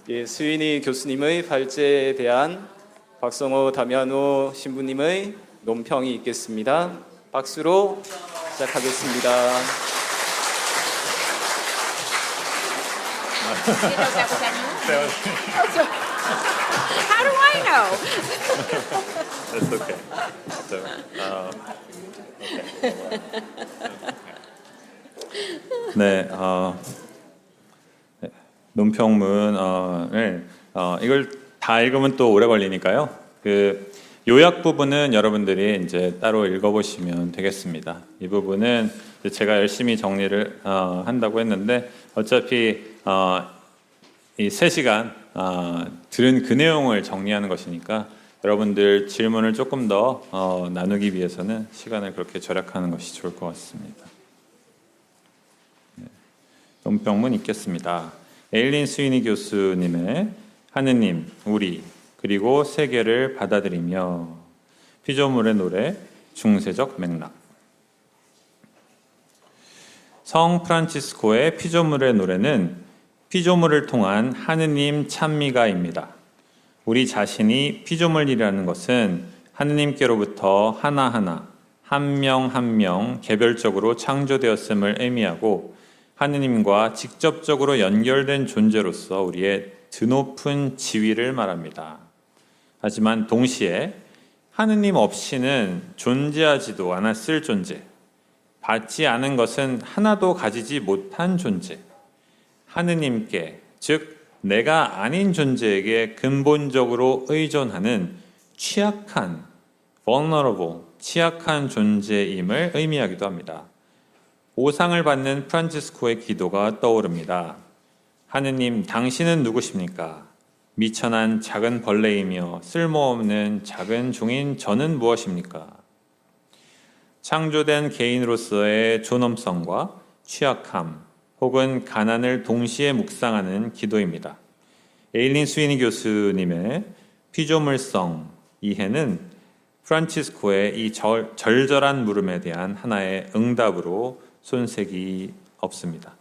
예, 수인이 교수님의 발제에 대한 박성호 다미안호 신부님의 논평이 있겠습니다. 박수로 시작하겠습니다. How do I know? That's okay. So, okay. 네, 논평문을 이걸 다 읽으면 또 오래 걸리니까요. 그 요약 부분은 여러분들이 이제 따로 읽어보시면 되겠습니다. 이 부분은 제가 열심히 정리를 한다고 했는데 어차피 이 3시간 들은 그 내용을 정리하는 것이니까 여러분들 질문을 조금 더 나누기 위해서는 시간을 그렇게 절약하는 것이 좋을 것 같습니다. 논평문 읽겠습니다. 에일린 스위니 교수님의 하느님, 우리, 그리고 세계를 받아들이며 피조물의 노래, 중세적 맥락. 성 프란치스코의 피조물의 노래는 피조물을 통한 하느님 찬미가입니다. 우리 자신이 피조물이라는 것은 하느님께로부터 하나하나, 한 명 한 명 개별적으로 창조되었음을 의미하고 하느님과 직접적으로 연결된 존재로서 우리의 드높은 지위를 말합니다. 하지만 동시에 하느님 없이는 존재하지도 않았을 존재, 받지 않은 것은 하나도 가지지 못한 존재, 하느님께, 즉 내가 아닌 존재에게 근본적으로 의존하는 취약한, vulnerable, 취약한 존재임을 의미하기도 합니다. 오상을 받는 프란치스코의 기도가 떠오릅니다. 하느님, 당신은 누구십니까? 미천한 작은 벌레이며 쓸모없는 작은 종인 저는 무엇입니까? 창조된 개인으로서의 존엄성과 취약함 혹은 가난을 동시에 묵상하는 기도입니다. 에일린 스위니 교수님의 피조물성 이해는 프란치스코의 이 절절한 물음에 대한 하나의 응답으로 손색이 없습니다.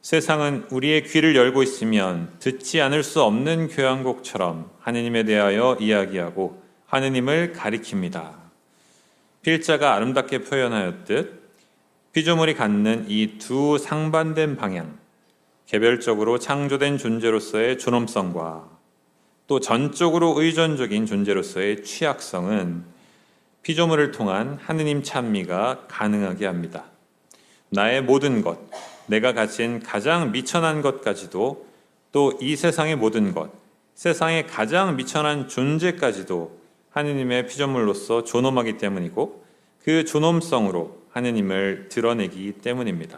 세상은 우리의 귀를 열고 있으면 듣지 않을 수 없는 교향곡처럼 하느님에 대하여 이야기하고 하느님을 가리킵니다. 필자가 아름답게 표현하였듯 피조물이 갖는 이 두 상반된 방향, 개별적으로 창조된 존재로서의 존엄성과 또 전적으로 의존적인 존재로서의 취약성은 피조물을 통한 하느님 찬미가 가능하게 합니다. 나의 모든 것, 내가 가진 가장 미천한 것까지도 또 이 세상의 모든 것, 세상의 가장 미천한 존재까지도 하느님의 피조물로서 존엄하기 때문이고 그 존엄성으로 하느님을 드러내기 때문입니다.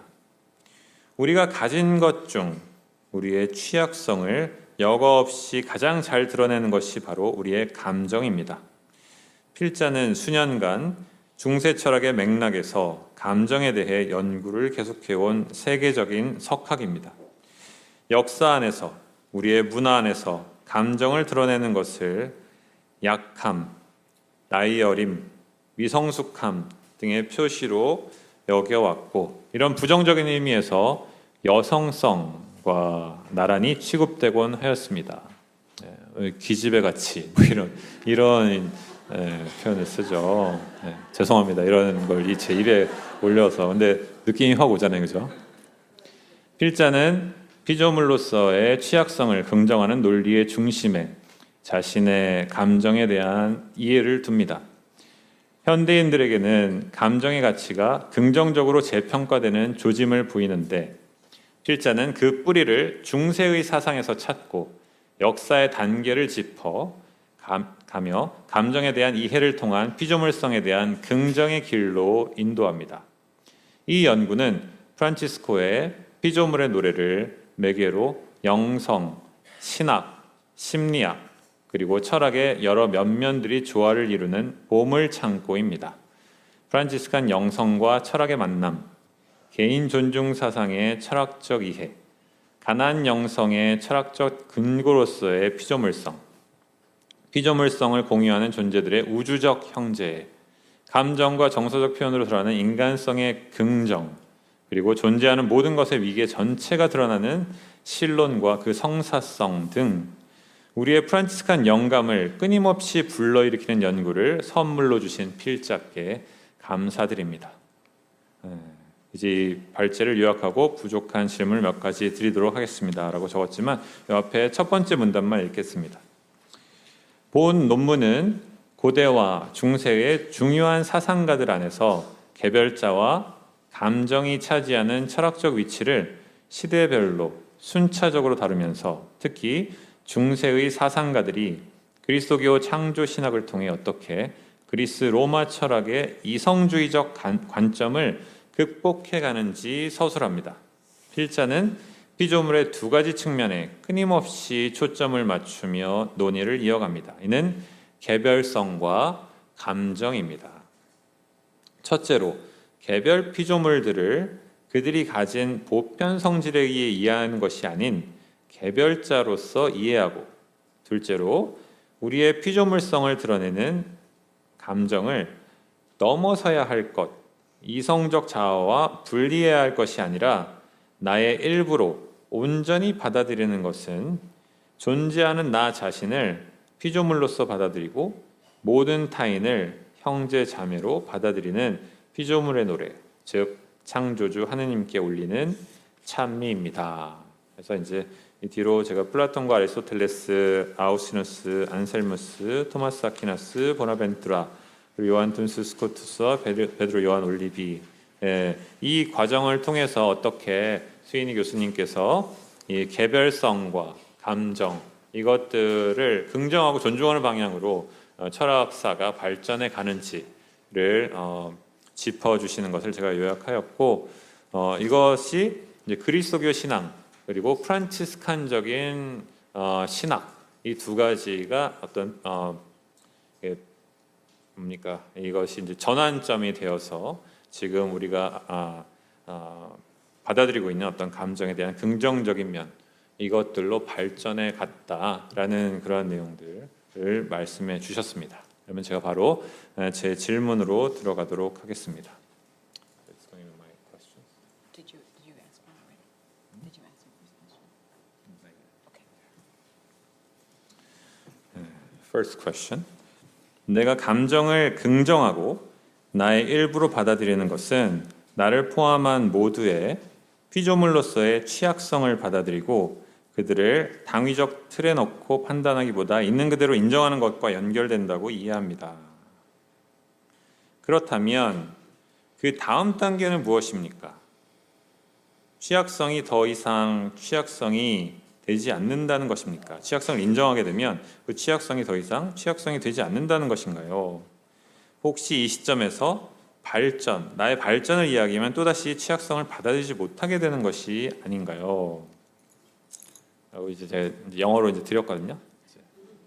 우리가 가진 것 중 우리의 취약성을 여과 없이 가장 잘 드러내는 것이 바로 우리의 감정입니다. 필자는 수년간 중세 철학의 맥락에서 감정에 대해 연구를 계속해온 세계적인 석학입니다. 역사 안에서, 우리의 문화 안에서 감정을 드러내는 것을 약함, 나이 어림, 미성숙함 등의 표시로 여겨왔고 이런 부정적인 의미에서 여성성과 나란히 취급되곤 하였습니다. 기집애 같이 이런 표현을 쓰죠. 죄송합니다. 이런 걸 제 입에 올려서 근데 느낌이 확 오잖아요, 그죠? 필자는 피조물로서의 취약성을 긍정하는 논리의 중심에 자신의 감정에 대한 이해를 둡니다. 현대인들에게는 감정의 가치가 긍정적으로 재평가되는 조짐을 보이는데 필자는 그 뿌리를 중세의 사상에서 찾고 역사의 단계를 짚어 가며 감정에 대한 이해를 통한 피조물성에 대한 긍정의 길로 인도합니다. 이 연구는 프란치스코의 피조물의 노래를 매개로 영성, 신학, 심리학, 그리고 철학의 여러 면면들이 조화를 이루는 보물창고입니다. 프란치스칸 영성과 철학의 만남, 개인 존중 사상의 철학적 이해, 가난 영성의 철학적 근거로서의 피조물성, 피조물성을 공유하는 존재들의 우주적 형제, 감정과 정서적 표현으로 드러나는 인간성의 긍정, 그리고 존재하는 모든 것의 위계 전체가 드러나는 신론과 그 성사성 등 우리의 프란치스칸 영감을 끊임없이 불러일으키는 연구를 선물로 주신 필자께 감사드립니다. 이제 발제를 요약하고 부족한 질문을 몇 가지 드리도록 하겠습니다. 라고 적었지만 옆에 첫 번째 문단만 읽겠습니다. 본 논문은 고대와 중세의 중요한 사상가들 안에서 개별자와 감정이 차지하는 철학적 위치를 시대별로 순차적으로 다루면서 특히 중세의 사상가들이 그리스도교 창조 신학을 통해 어떻게 그리스 로마 철학의 이성주의적 관점을 극복해 가는지 서술합니다. 필자는 피조물의 두 가지 측면에 끊임없이 초점을 맞추며 논의를 이어갑니다. 이는 개별성과 감정입니다. 첫째로 개별 피조물들을 그들이 가진 보편 성질에 의해 이해하는 것이 아닌 개별자로서 이해하고, 둘째로 우리의 피조물성을 드러내는 감정을 넘어서야 할 것, 이성적 자아와 분리해야 할 것이 아니라 나의 일부로 온전히 받아들이는 것은 존재하는 나 자신을 피조물로서 받아들이고 모든 타인을 형제 자매로 받아들이는 피조물의 노래, 즉 창조주 하느님께 올리는 찬미입니다. 그래서 이제 이 뒤로 제가 플라톤과 아리스토텔레스, 아우시누스, 안셀무스, 토마스 아퀴나스, 보나벤투라, 그리고 요한 둔스 스코투스와 베드로 요한 올리비, 이 과정을 통해서 어떻게 스위니 교수님께서 이 개별성과 감정 이것들을 긍정하고 존중하는 방향으로 철학사가 발전해 가는지를 짚어주시는 것을 제가 요약하였고, 이것이 이제 그리스도교 신앙 그리고 프란치스칸적인 신학 이 두 가지가 어떤 뭡니까? 이것이 이제 전환점이 되어서 지금 우리가 받아들이고 있는 어떤 감정에 대한 긍정적인 면 이것들로 발전해 갔다라는 그런 내용들을 말씀해 주셨습니다. 그러면 제가 바로 제 질문으로 들어가도록 하겠습니다. Did you ask one already? Did you ask the first question? Okay. First question. 내가 감정을 긍정하고 나의 일부로 받아들이는 것은 나를 포함한 모두의 피조물로서의 취약성을 받아들이고 그들을 당위적 틀에 넣고 판단하기보다 있는 그대로 인정하는 것과 연결된다고 이해합니다. 그렇다면 그 다음 단계는 무엇입니까? 취약성이 더 이상 취약성이 되지 않는다는 것입니까? 취약성을 인정하게 되면 그 취약성이 더 이상 취약성이 되지 않는다는 것인가요? 혹시 이 시점에서 나의 발전을 이야기하면 또다시 취약성을 받아들이지 못하게 되는 것이 아닌가요? 라고 이제 제가 영어로 이제 드렸거든요.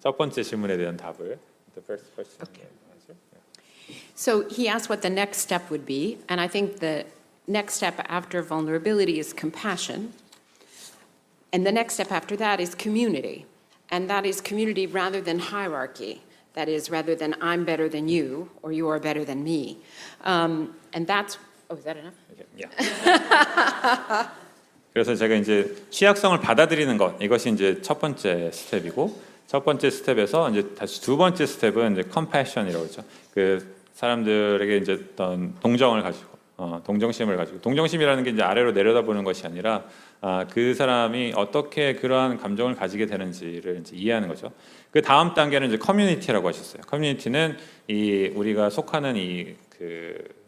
첫 번째 질문에 대한 답을. The first question. Okay. So he asked what the next step would be, and I think the next step after vulnerability is compassion. And the next step after that is community. And that is community rather than hierarchy. That is, rather than I'm better than you or you are better than me. And that's, is that enough? Yeah. 그래서 제가 이제 취약성을 받아들이는 것, 이것이 이제 첫 번째 스텝이고, 첫 번째 스텝에서 이제 다시 두 번째 스텝은 이제 compassion이라고 하죠. 그 사람들에게 이제 어떤 동정을 가지고, 동정심을 가지고, 동정심이라는 게 이제 아래로 내려다보는 것이 아니라 그 사람이 어떻게 그러한 감정을 가지게 되는지를 이제 이해하는 거죠. 그 다음 단계는 이제 커뮤니티라고 하셨어요. 커뮤니티는 이 우리가 속하는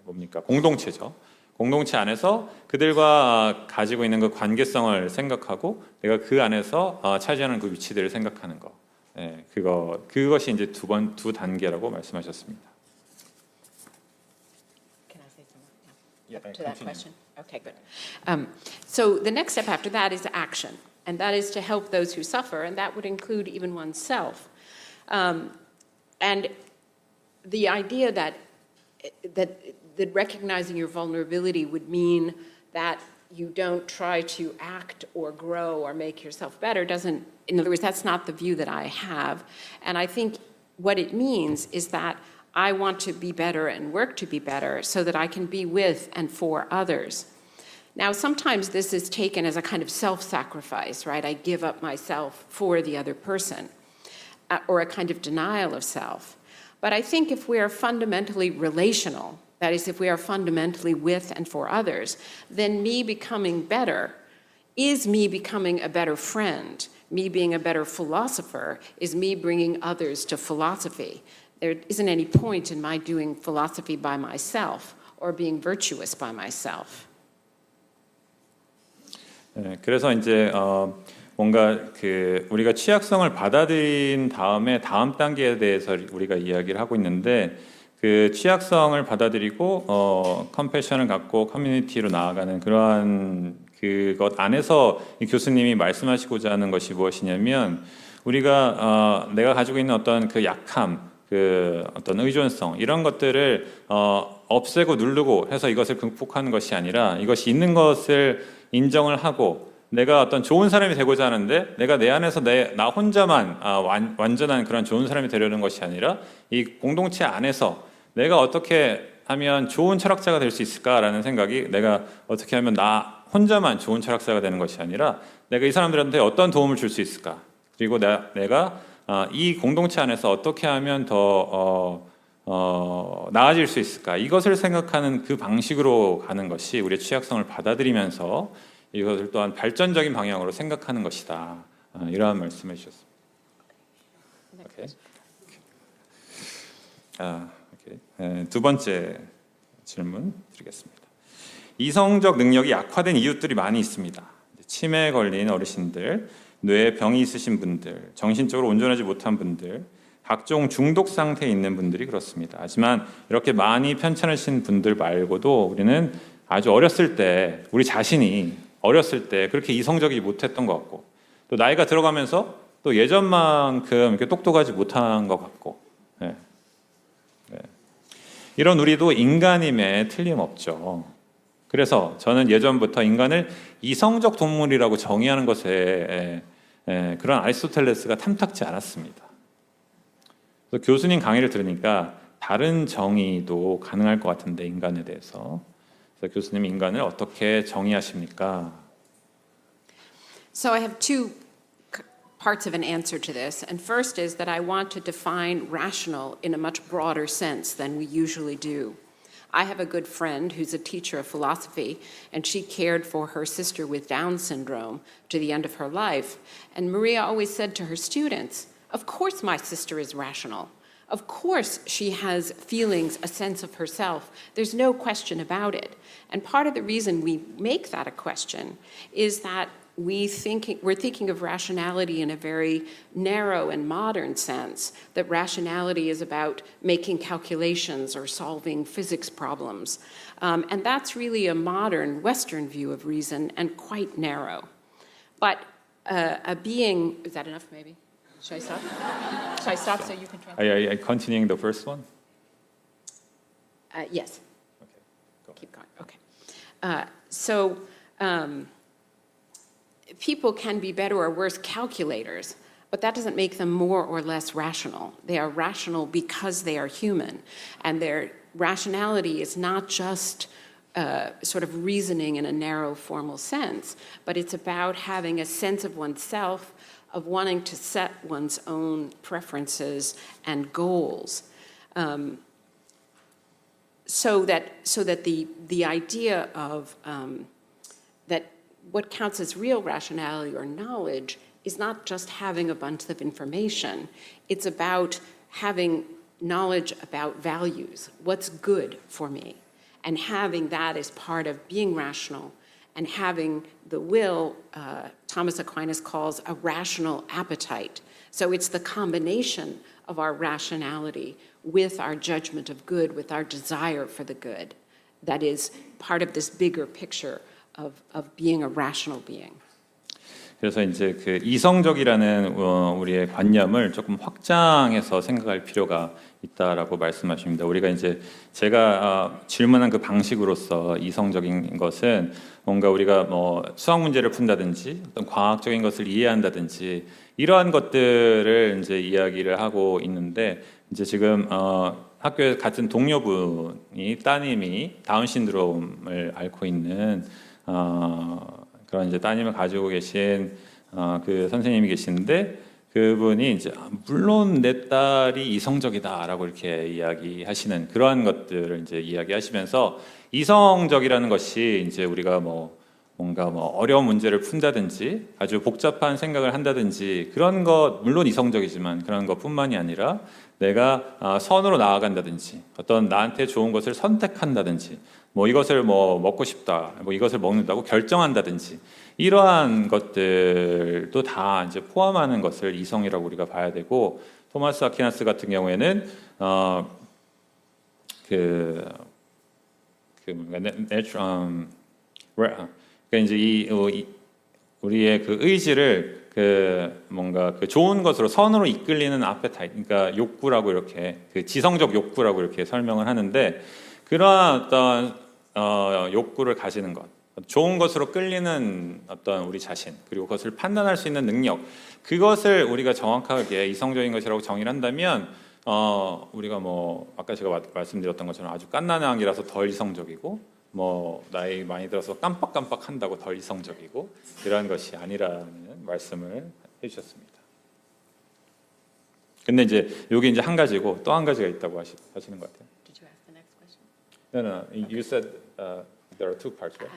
뭡니까? 공동체죠. 공동체 안에서 그들과 가지고 있는 그 관계성을 생각하고 내가 그 안에서 차지하는 그 위치들을 생각하는 거. 네, 그것이 이제 두 단계라고 말씀하셨습니다. Can I say something? Up to that question? Okay, good. So the next step after that is action, and that is to help those who suffer, and that would include even oneself. And the idea that recognizing your vulnerability would mean that you don't try to act or grow or make yourself better doesn't, in other words, that's not the view that I have. And I think what it means is that I want to be better and work to be better so that I can be with and for others. Now, sometimes this is taken as a kind of self-sacrifice, right? I give up myself for the other person, or a kind of denial of self. But I think if we are fundamentally relational, that is, if we are fundamentally with and for others, then me becoming better is me becoming a better friend. Me being a better philosopher is me bringing others to philosophy. There isn't any point in my doing philosophy by myself or being virtuous by myself. 네, 그래서 이제 뭔가 그 우리가 취약성을 받아들인 다음에 다음 단계에 대해서 우리가 이야기를 하고 있는데 그 취약성을 받아들이고 컴패션을 갖고 커뮤니티로 나아가는 그러한 그것 안에서 이 교수님이 말씀하시고자 하는 것이 무엇이냐면 우리가 내가 가지고 있는 어떤 그 약함, 그 어떤 의존성 이런 것들을 없애고 누르고 해서 이것을 극복하는 것이 아니라 이것이 있는 것을 인정을 하고 내가 어떤 좋은 사람이 되고자 하는데 내가 내 안에서 나 혼자만 완전한 그런 좋은 사람이 되려는 것이 아니라 이 공동체 안에서 내가 어떻게 하면 좋은 철학자가 될 수 있을까라는 생각이 내가 어떻게 하면 나 혼자만 좋은 철학자가 되는 것이 아니라 내가 이 사람들한테 어떤 도움을 줄 수 있을까 그리고 내가 이 공동체 안에서 어떻게 하면 더 나아질 수 있을까 이것을 생각하는 그 방식으로 가는 것이 우리의 취약성을 받아들이면서 이것을 또한 발전적인 방향으로 생각하는 것이다. 이러한 말씀을 주셨습니다. 오케이. 두 번째 질문 드리겠습니다. 이성적 능력이 약화된 이유들이 많이 있습니다. 치매에 걸린 어르신들, 뇌에 병이 있으신 분들, 정신적으로 온전하지 못한 분들, 각종 중독 상태에 있는 분들이 그렇습니다. 하지만 이렇게 많이 편찮으신 분들 말고도 우리는 아주 어렸을 때 우리 자신이 어렸을 때 그렇게 이성적이지 못했던 것 같고 또 나이가 들어가면서 또 예전만큼 이렇게 똑똑하지 못한 것 같고 이런 우리도 인간임에 틀림없죠. 그래서 저는 예전부터 인간을 이성적 동물이라고 정의하는 것에 그런 아리스토텔레스가 탐탁지 않았습니다. 그래서 교수님 강의를 들으니까 다른 정의도 가능할 것 같은데 인간에 대해서 그래서 교수님 인간을 어떻게 정의하십니까? So I have two parts of an answer to this. And first is that I want to define rational in a much broader sense than we usually do. I have a good friend who's a teacher of philosophy, and she cared for her sister with Down syndrome to the end of her life. And Maria always said to her students, of course my sister is rational. Of course she has feelings, a sense of herself. There's no question about it. And part of the reason we make that a question is that we're thinking of rationality in a very narrow and modern sense, that rationality is about making calculations or solving physics problems. And that's really a modern Western view of reason and quite narrow. But a being, is that enough maybe? Should I stop? Should I stop so you can translate? Are you continuing the first one? Yes. Okay, go. Keep going, okay. People can be better or worse calculators, but that doesn't make them more or less rational. They are rational because they are human, and their rationality is not just sort of reasoning in a narrow formal sense, but it's about having a sense of oneself, of wanting to set one's own preferences and goals. So that the idea of that what counts as real rationality or knowledge is not just having a bunch of information. It's about having knowledge about values, what's good for me, and having that as part of being rational, and having the will, Thomas Aquinas calls a rational appetite. So it's the combination of our rationality with our judgment of good, with our desire for the good, that is part of this bigger picture of being a rational being. 그래서 이제 그 이성적이라는 우리의 관념을 조금 확장해서 생각할 필요가 있다라고 말씀하십니다. 우리가 이제 제가 질문한 그 방식으로서 이성적인 것은 뭔가 우리가 뭐 수학 문제를 푼다든지 어떤 과학적인 것을 이해한다든지 이러한 것들을 이제 이야기를 하고 있는데 이제 지금 학교에 같은 동료분이 따님이 다운 신드롬을 앓고 있는 그런 이제 따님을 가지고 계신 그 선생님이 계시는데 그분이 이제 물론 내 딸이 이성적이다라고 이렇게 이야기하시는 그러한 것들을 이제 이야기하시면서 이성적이라는 것이 이제 우리가 뭔가 어려운 문제를 푼다든지 아주 복잡한 생각을 한다든지 그런 것 물론 이성적이지만 그런 것뿐만이 아니라 내가 선으로 나아간다든지 어떤 나한테 좋은 것을 선택한다든지 이것을 먹고 싶다 이것을 먹는다고 결정한다든지 이러한 것들도 다 이제 포함하는 것을 이성이라고 우리가 봐야 되고 토마스 아퀴나스 같은 경우에는 그러니까 이제 우리의 그 의지를 뭔가 그 좋은 것으로 선으로 이끌리는 아페타이트, 그러니까 욕구라고 이렇게 그 지성적 욕구라고 이렇게 설명을 하는데 그러한 어떤 욕구를 가지는 것, 좋은 것으로 끌리는 어떤 우리 자신 그리고 그것을 판단할 수 있는 능력 그것을 우리가 정확하게 이성적인 것이라고 정의를 한다면 우리가 아까 제가 말씀드렸던 것처럼 아주 갓난아기라서 덜 이성적이고 나이 많이 들어서 깜빡깜빡 한다고 덜 이성적이고 그러한 것이 아니라는 말씀을 해주셨습니다. 근데 이제 여기 이제 한 가지고 또 한 가지가 있다고 하시는 것 같아요. Did you ask the next question? No. You said there are two parts, right?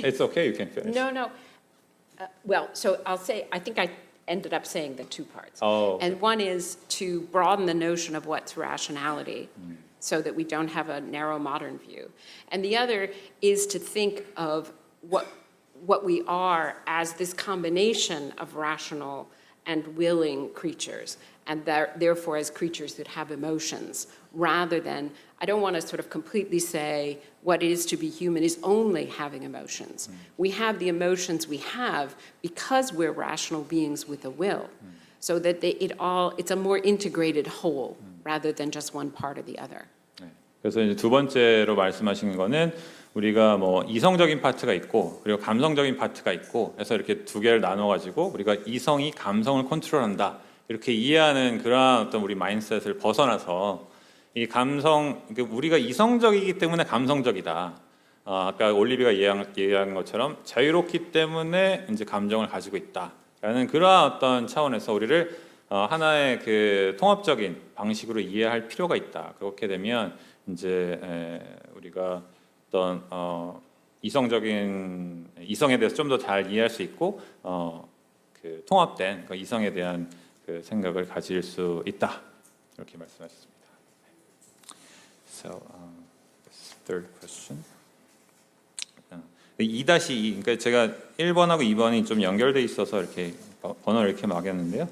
It's okay. You can finish. No. Well, so I'll say, I think I ended up saying the two parts. Oh, okay. And one is to broaden the notion of what's rationality so that we don't have a narrow modern view. And the other is to think of what we are as this combination of rational and willing creatures, and therefore as creatures that have emotions, rather than, I don't want to sort of completely say what it is to be human is only having emotions. We have the emotions we have because we're rational beings with a will, so that it's a more integrated whole rather than just one part or the other. 네. 그래서 이제 두 번째로 말씀하신 거는 우리가 이성적인 파트가 있고 그리고 감성적인 파트가 있고 해서 이렇게 두 개를 나눠 가지고 우리가 이성이 감성을 컨트롤한다 이렇게 이해하는 그러한 어떤 우리 마인드셋을 벗어나서 이 감성 우리가 이성적이기 때문에 감성적이다. 아까 올리비가 이해한 것처럼 자유롭기 때문에 이제 감정을 가지고 있다라는 그러한 어떤 차원에서 우리를 하나의 그 통합적인 방식으로 이해할 필요가 있다. 그렇게 되면 이제 우리가 어떤 이성에 대해서 좀 더 잘 이해할 수 있고 그 통합된 그 이성에 대한 그 생각을 가질 수 있다. 이렇게 말씀하셨습니다. So, third question. 2-2, 그러니까 제가 1번하고 2번이 좀 연결돼 있어서 이렇게 번호를 이렇게 막였는데요.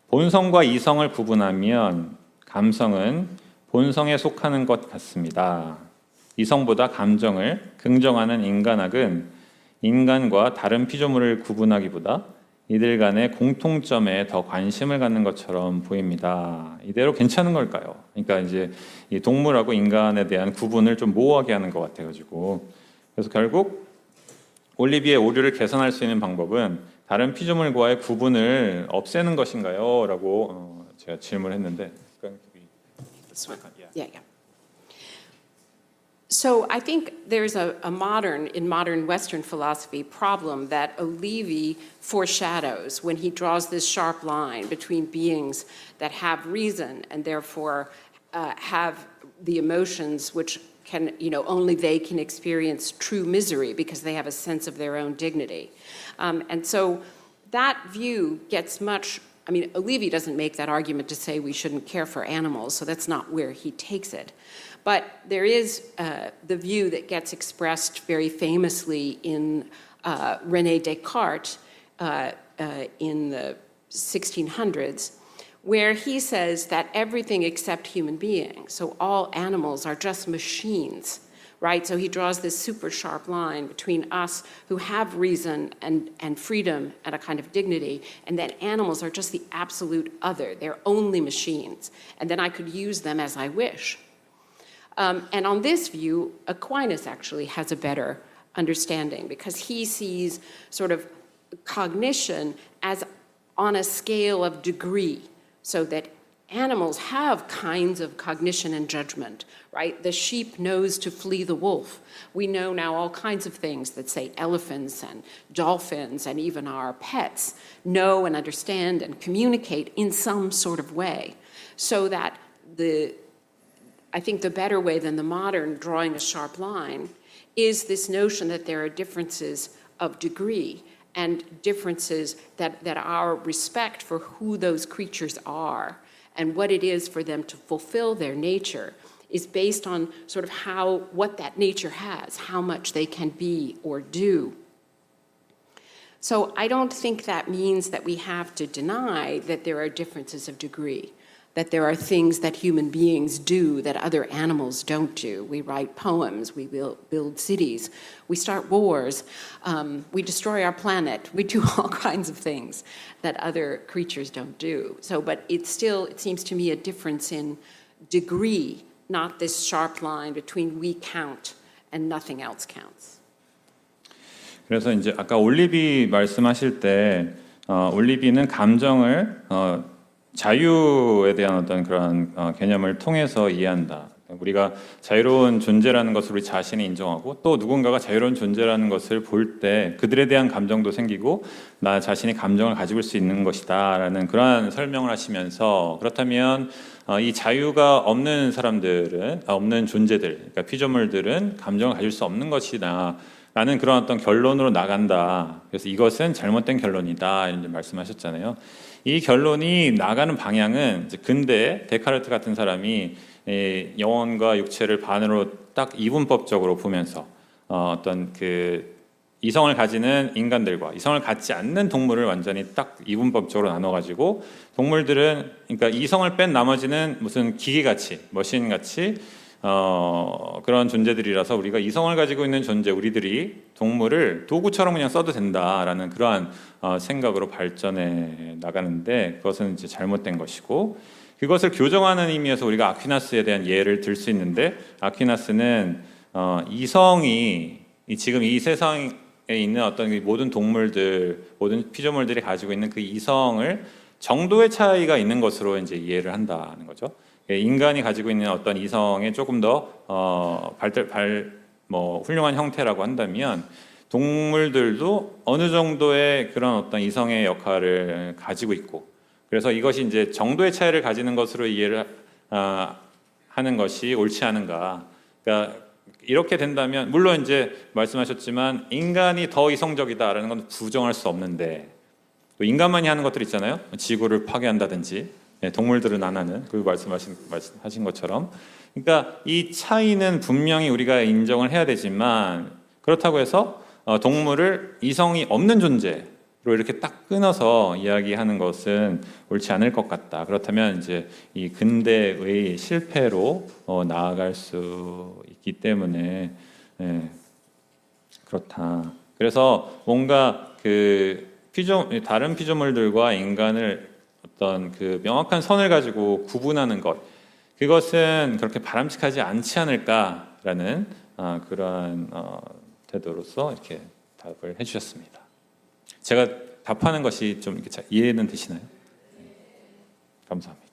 본성과 이성을 구분하면 감성은 본성에 속하는 것 같습니다. 이성보다 감정을 긍정하는 인간학은 인간과 다른 피조물을 구분하기보다 이들 간의 공통점에 더 관심을 갖는 것처럼 보입니다. 이대로 괜찮은 걸까요? 그러니까 이제 이 동물하고 인간에 대한 구분을 좀 모호하게 하는 것 같아가지고 그래서 결국 올리비의 오류를 개선할 수 있는 방법은 다른 피조물과의 구분을 없애는 것인가요? 라고 제가 질문했는데 Yeah. So I think there's in modern Western philosophy, problem that Olivi foreshadows when he draws this sharp line between beings that have reason and therefore have the emotions which can, only they can experience true misery because they have a sense of their own dignity. And so that view gets Olivi doesn't make that argument to say we shouldn't care for animals, so that's not where he takes it. But there is the view that gets expressed very famously in René Descartes in the 1600s, where he says that everything except human beings, so all animals are just machines, right? So he draws this super sharp line between us who have reason and freedom and a kind of dignity, and that animals are just the absolute other. They're only machines. And then I could use them as I wish. And on this view, Aquinas actually has a better understanding because he sees sort of cognition as on a scale of degree, so that animals have kinds of cognition and judgment, right? The sheep knows to flee the wolf. We know now all kinds of things that say elephants and dolphins and even our pets know and understand and communicate in some sort of way. So that I think the better way than the modern drawing a sharp line is this notion that there are differences of degree and differences that our respect for who those creatures are and what it is for them to fulfill their nature is based on sort of what that nature has, how much they can be or do. So I don't think that means that we have to deny that there are differences of degree, that there are things that human beings do that other animals don't do. We write poems, we build cities, we start wars, we destroy our planet, we do all kinds of things that other creatures don't do. So, but it seems to me a difference in degree, not this sharp line between we count and nothing else counts. 그래서 이제 아까 올리비 말씀하실 때 올리비는 감정을 자유에 대한 어떤 그런 개념을 통해서 이해한다. 우리가 자유로운 존재라는 것을 우리 자신이 인정하고 또 누군가가 자유로운 존재라는 것을 볼 때 그들에 대한 감정도 생기고 나 자신이 감정을 가질 수 있는 것이다라는 그러한 설명을 하시면서 그렇다면 이 자유가 없는 사람들은 없는 존재들, 그러니까 피조물들은 감정을 가질 수 없는 것이다. 라는 그런 어떤 결론으로 나간다. 그래서 이것은 잘못된 결론이다. 이렇게 말씀하셨잖아요. 이 결론이 나가는 방향은 이제 근대 데카르트 같은 사람이 영혼과 육체를 반으로 딱 이분법적으로 보면서 어떤 그 이성을 가지는 인간들과 이성을 갖지 않는 동물을 완전히 딱 이분법적으로 나눠가지고 동물들은 그러니까 이성을 뺀 나머지는 무슨 기계같이 머신같이 그런 존재들이라서 우리가 이성을 가지고 있는 존재 우리들이 동물을 도구처럼 그냥 써도 된다라는 그러한 생각으로 발전해 나가는데 그것은 이제 잘못된 것이고 그것을 교정하는 의미에서 우리가 아퀴나스에 대한 예를 들 수 있는데 아퀴나스는 이성이 지금 이 세상에 있는 어떤 모든 동물들 모든 피조물들이 가지고 있는 그 이성을 정도의 차이가 있는 것으로 이제 이해를 한다는 거죠. 인간이 가지고 있는 어떤 이성의 조금 더 훌륭한 형태라고 한다면 동물들도 어느 정도의 그런 어떤 이성의 역할을 가지고 있고 그래서 이것이 이제 정도의 차이를 가지는 것으로 이해를 하는 것이 옳지 않은가. 그러니까 이렇게 된다면 물론 이제 말씀하셨지만 인간이 더 이성적이다라는 건 부정할 수 없는데 또 인간만이 하는 것들 있잖아요. 지구를 파괴한다든지 동물들은 안 하는 그 말씀하신 것처럼 그러니까 이 차이는 분명히 우리가 인정을 해야 되지만 그렇다고 해서 동물을 이성이 없는 존재로 이렇게 딱 끊어서 이야기하는 것은 옳지 않을 것 같다. 그렇다면 이제 이 근대의 실패로 나아갈 수 있기 때문에 그렇다. 그래서 뭔가 그 다른 피조물들과 인간을 어떤 그 명확한 선을 가지고 구분하는 것 그것은 그렇게 바람직하지 않지 않을까라는 그러한 태도로서 이렇게 답을 해주셨습니다. 제가 답하는 것이 좀 이렇게 잘 이해는 되시나요? 감사합니다.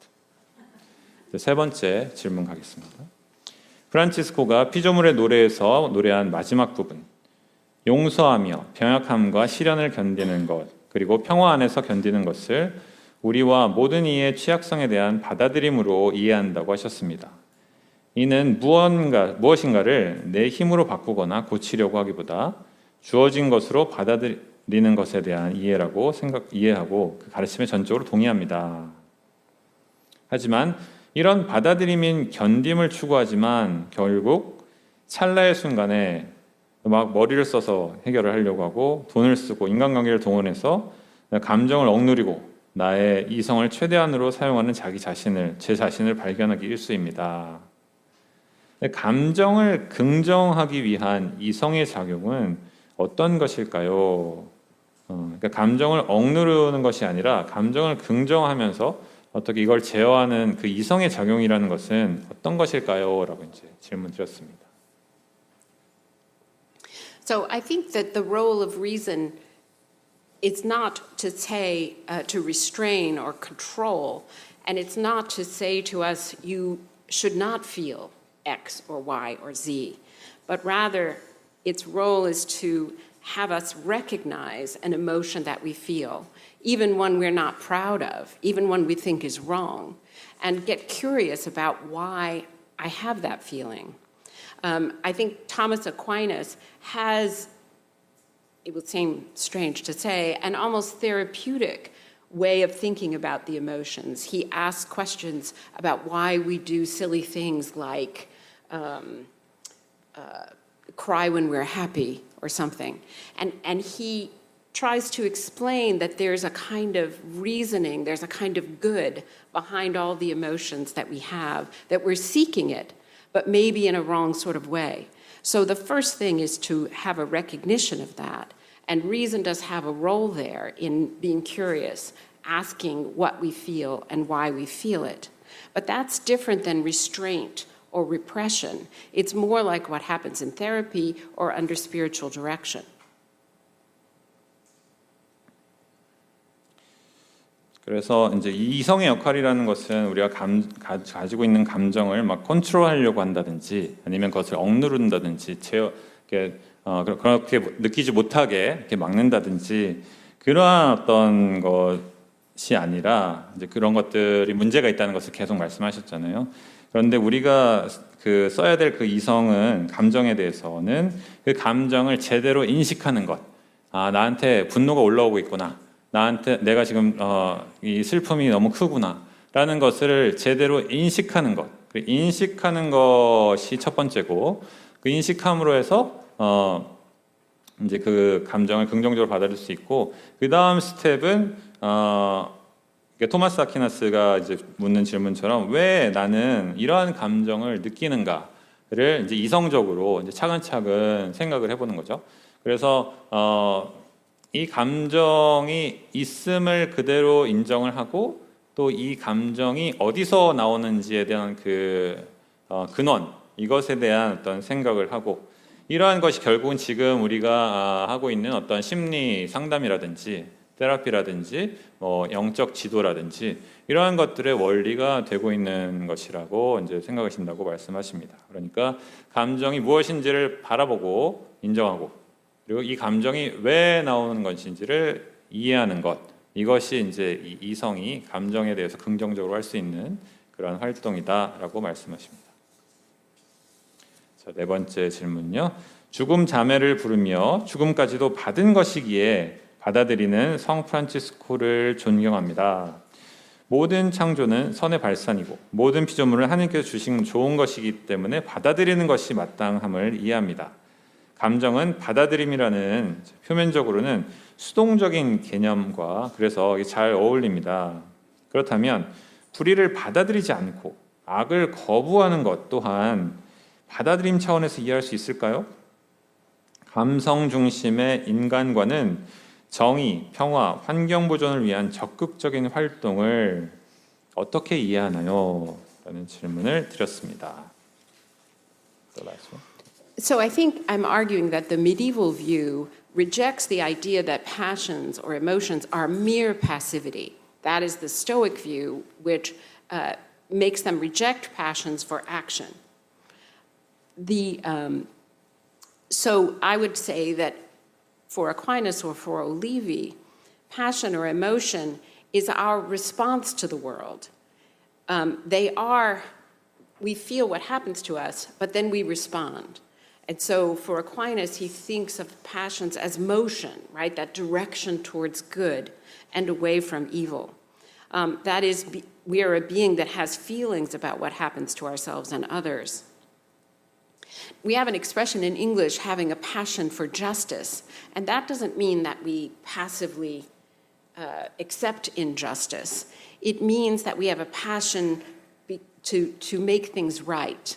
세 번째 질문 가겠습니다. 프란치스코가 피조물의 노래에서 노래한 마지막 부분 용서하며 병약함과 시련을 견디는 것 그리고 평화 안에서 견디는 것을 우리와 모든 이의 취약성에 대한 받아들임으로 이해한다고 하셨습니다. 이는 무엇인가를 내 힘으로 바꾸거나 고치려고 하기보다 주어진 것으로 받아들이는 것에 대한 이해하고 그 가르침에 전적으로 동의합니다. 하지만 이런 받아들임인 견딤을 추구하지만 결국 찰나의 순간에 막 머리를 써서 해결을 하려고 하고 돈을 쓰고 인간관계를 동원해서 감정을 억누르고 나의 이성을 최대한으로 사용하는 제 자신을 발견하기 일쑤입니다. 감정을 긍정하기 위한 이성의 작용은 어떤 것일까요? 그러니까 감정을 억누르는 것이 아니라 감정을 긍정하면서 어떻게 이걸 제어하는 그 이성의 작용이라는 것은 어떤 것일까요? 라고 이제 질문 드렸습니다. So I think that the role of reason is not to say, to restrain or control And it's not to say to us, you should not feel X or Y or Z, but rather its role is to have us recognize an emotion that we feel, even one we're not proud of, even one we think is wrong, and get curious about why I have that feeling. I think Thomas Aquinas has, it would seem strange to say, an almost therapeutic way of thinking about the emotions. He asks questions about why we do silly things like cry when we're happy or something. And he tries to explain that there's a kind of reasoning, there's a kind of good behind all the emotions that we have, that we're seeking it, but maybe in a wrong sort of way. So the first thing is to have a recognition of that. And reason does have a role there in being curious, asking what we feel and why we feel it. But that's different than restraint or repression. It's more like what happens in therapy or under spiritual direction. 그래서 이제 이성의 역할이라는 것은 우리가 가지고 있는 감정을 막 컨트롤하려고 한다든지 아니면 그것을 억누른다든지 그렇게 느끼지 못하게 이렇게 막는다든지 그러한 어떤 것이 아니라 이제 그런 것들이 문제가 있다는 것을 계속 말씀하셨잖아요. 그런데 우리가 써야 될 그 이성은 감정에 대해서는 그 감정을 제대로 인식하는 것. 아, 나한테 분노가 올라오고 있구나. 나한테 내가 지금 이 슬픔이 너무 크구나라는 것을 제대로 인식하는 것. 그 인식하는 것이 첫 번째고 그 인식함으로 해서 이제 그 감정을 긍정적으로 받아들일 수 있고 그 다음 스텝은 토마스 아퀴나스가 이제 묻는 질문처럼 왜 나는 이러한 감정을 느끼는가를 이제 이성적으로 이제 차근차근 생각을 해보는 거죠. 그래서 이 감정이 있음을 그대로 인정을 하고 또 이 감정이 어디서 나오는지에 대한 그 근원 이것에 대한 어떤 생각을 하고 이러한 것이 결국은 지금 우리가 하고 있는 어떤 심리 상담이라든지 테라피라든지 영적 지도라든지 이러한 것들의 원리가 되고 있는 것이라고 이제 생각하신다고 말씀하십니다. 그러니까 감정이 무엇인지를 바라보고 인정하고 그리고 이 감정이 왜 나오는 것인지를 이해하는 것 이것이 이제 이 이성이 감정에 대해서 긍정적으로 할 수 있는 그런 활동이다라고 말씀하십니다. 자, 네 번째 질문요. 죽음 자매를 부르며 죽음까지도 받은 것이기에 받아들이는 성 프란치스코를 존경합니다. 모든 창조는 선의 발산이고 모든 피조물을 하나님께서 주신 좋은 것이기 때문에 받아들이는 것이 마땅함을 이해합니다. 감정은 받아들임이라는 표면적으로는 수동적인 개념과 그래서 잘 어울립니다. 그렇다면 불의를 받아들이지 않고 악을 거부하는 것 또한 받아들임 차원에서 이해할 수 있을까요? 감성 중심의 인간관은 정의, 평화, 환경 보존을 위한 적극적인 활동을 어떻게 이해하나요? 라는 질문을 드렸습니다. So I think I'm arguing that the medieval view rejects the idea that passions or emotions are mere passivity. That is the Stoic view, which makes them reject passions for action. So I would say that for Aquinas or for Olivi, passion or emotion is our response to the world. We feel what happens to us, but then we respond. And so for Aquinas, he thinks of passions as motion, right? That direction towards good and away from evil. That is, we are a being that has feelings about what happens to ourselves and others. We have an expression in English, having a passion for justice, and that doesn't mean that we passively accept injustice. It means that we have a passion to make things right.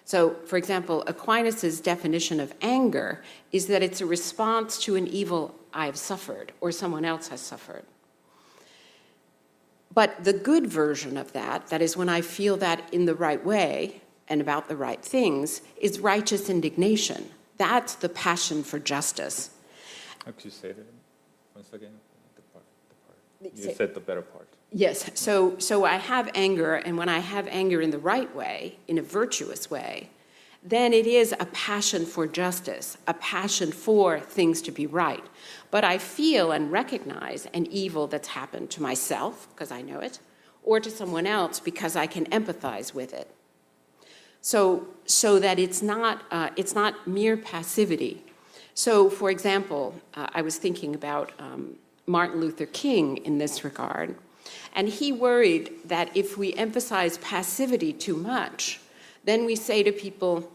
So, for example, Aquinas' definition of anger is that it's a response to an evil I have suffered or someone else has suffered. But the good version of that is when I feel that in the right way and about the right things, is righteous indignation. That's the passion for justice. Could you say that once again? The part. You said the better part. Yes, so I have anger, and when I have anger in the right way, in a virtuous way, then it is a passion for justice, a passion for things to be right. But I feel and recognize an evil that's happened to myself, because I know it, or to someone else because I can empathize with it. So that it's not mere passivity. So, for example, I was thinking about Martin Luther King in this regard, and he worried that if we emphasize passivity too much, then we say to people,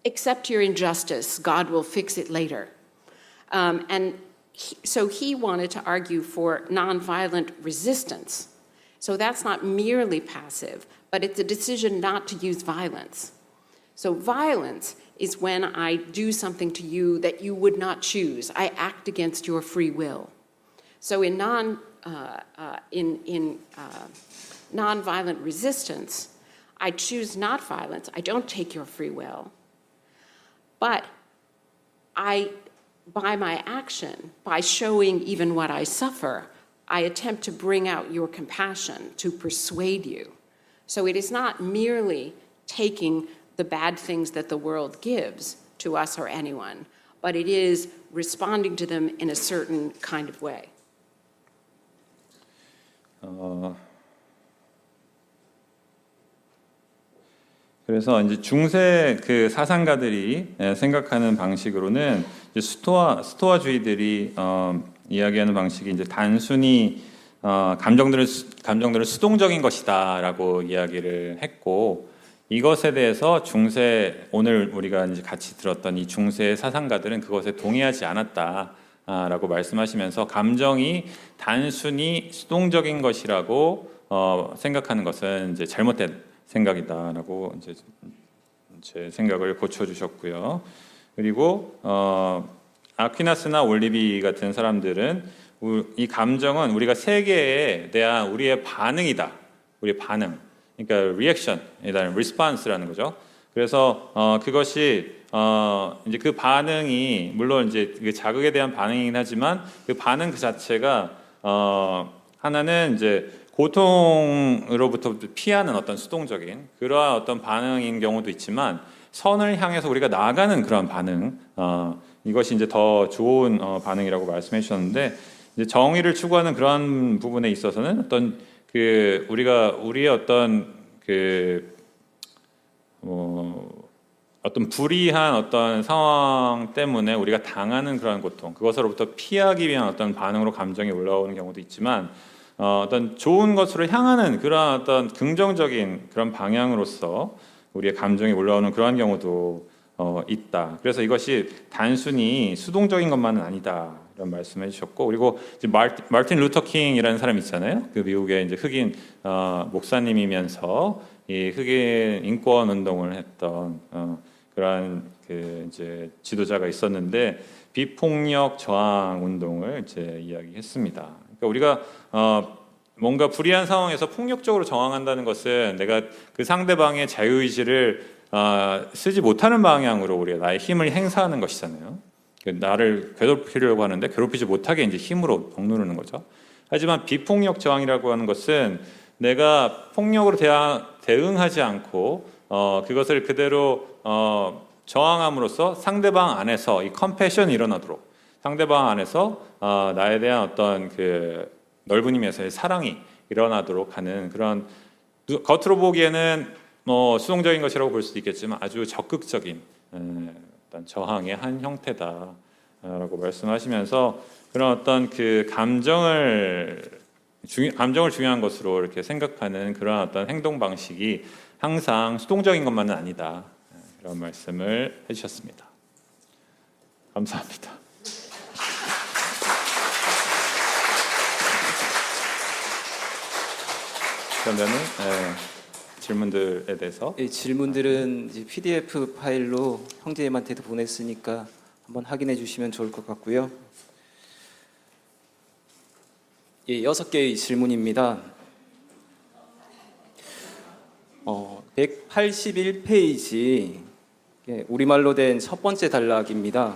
accept your injustice, God will fix it later. So he wanted to argue for nonviolent resistance. So that's not merely passive, but it's a decision not to use violence. So violence is when I do something to you that you would not choose. I act against your free will. So in nonviolent resistance, I choose not violence. I don't take your free will. But by my action, by showing even what I suffer, I attempt to bring out your compassion, to persuade you. So it is not merely taking the bad things that the world gives to us or anyone, but it is responding to them in a certain kind of way. 그래서 이제 중세 그 사상가들이 생각하는 방식으로는 이제 스토아주의들이 이야기하는 방식이 이제 단순히 감정들은 수동적인 것이다라고 이야기를 했고, 이것에 대해서 오늘 우리가 이제 같이 들었던 이 중세 사상가들은 그것에 동의하지 않았다라고 말씀하시면서 감정이 단순히 수동적인 것이라고 생각하는 것은 이제 잘못된 생각이다라고 이제 제 생각을 고쳐주셨고요. 그리고 아퀴나스나 올리비 같은 사람들은 이 감정은 우리가 세계에 대한 우리의 반응이다. 우리의 반응. 그러니까 reaction이라는 response라는 거죠. 그래서 그것이 이제 그 반응이 물론 이제 그 자극에 대한 반응이긴 하지만 그 반응 그 자체가 하나는 이제 고통으로부터 피하는 어떤 수동적인 그러한 어떤 반응인 경우도 있지만 선을 향해서 우리가 나아가는 그런 반응, 이것이 이제 더 좋은 반응이라고 말씀해 주셨는데, 이제 정의를 추구하는 그런 부분에 있어서는 어떤 우리의 어떤 어떤 불이한 어떤 상황 때문에 우리가 당하는 그런 고통, 그것으로부터 피하기 위한 어떤 반응으로 감정이 올라오는 경우도 있지만, 어떤 좋은 것으로 향하는 그런 어떤 긍정적인 그런 방향으로서 우리의 감정이 올라오는 그러한 경우도 있다. 그래서 이것이 단순히 수동적인 것만은 아니다. 이런 말씀해 주셨고, 그리고 이제 마틴 루터 킹이라는 사람이 있잖아요. 그 미국의 이제 흑인 목사님이면서 이 흑인 인권 운동을 했던 그러한 이제 지도자가 있었는데 비폭력 저항 운동을 이제 이야기했습니다. 그러니까 우리가 뭔가 불리한 상황에서 폭력적으로 저항한다는 것은 내가 그 상대방의 자유의지를 쓰지 못하는 방향으로 우리가 나의 힘을 행사하는 것이잖아요. 나를 괴롭히려고 하는데 괴롭히지 못하게 이제 힘으로 억누르는 거죠. 하지만 비폭력 저항이라고 하는 것은 내가 폭력으로 대응하지 않고 그것을 그대로 저항함으로써 상대방 안에서 이 컴패션이 일어나도록, 상대방 안에서 나에 대한 어떤 그 넓은 힘에서의 사랑이 일어나도록 하는 그런, 겉으로 보기에는 수동적인 것이라고 볼 수도 있겠지만 아주 적극적인 어떤 저항의 한 형태다라고 말씀하시면서 그런 어떤 그 감정을 중요한 것으로 이렇게 생각하는 그런 어떤 행동 방식이 항상 수동적인 것만은 아니다, 이런 말씀을 해주셨습니다. 감사합니다. 그러면은 질문들에 대해서 질문들은 이제 PDF 파일로 형제님한테도 보냈으니까 한번 확인해 주시면 좋을 것 같고요. 6개의 질문입니다. 181페이지 우리말로 된 첫 번째 단락입니다.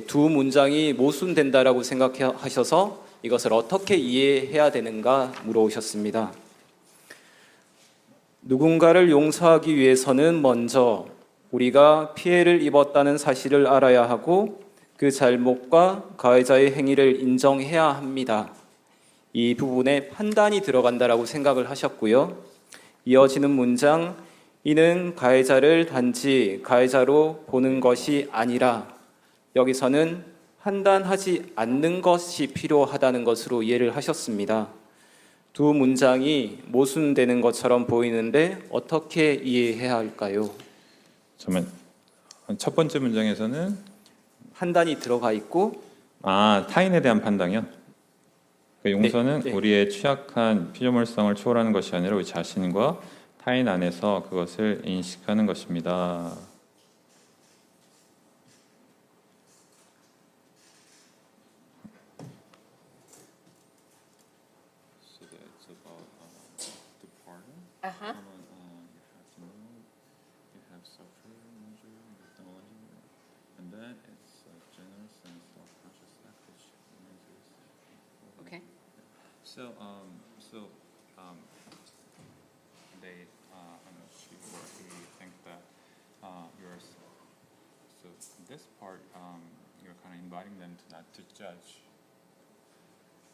두 문장이 모순된다라고 생각하셔서 이것을 어떻게 이해해야 되는가 물어오셨습니다. 누군가를 용서하기 위해서는 먼저 우리가 피해를 입었다는 사실을 알아야 하고 그 잘못과 가해자의 행위를 인정해야 합니다. 이 부분에 판단이 들어간다라고 생각을 하셨고요. 이어지는 문장, 이는 가해자를 단지 가해자로 보는 것이 아니라 여기서는 판단하지 않는 것이 필요하다는 것으로 이해를 하셨습니다. 두 문장이 모순되는 것처럼 보이는데 어떻게 이해해야 할까요? 잠깐만. 첫 번째 문장에서는 판단이 들어가 있고 타인에 대한 판단이요. 그러니까 용서는 네. 우리의 취약한 피조물성을 초월하는 것이 아니라 우리 자신과 타인 안에서 그것을 인식하는 것입니다. Uh-huh. Okay. They, I'm not sure you think that you're so this part you're kind of inviting them to not to judge,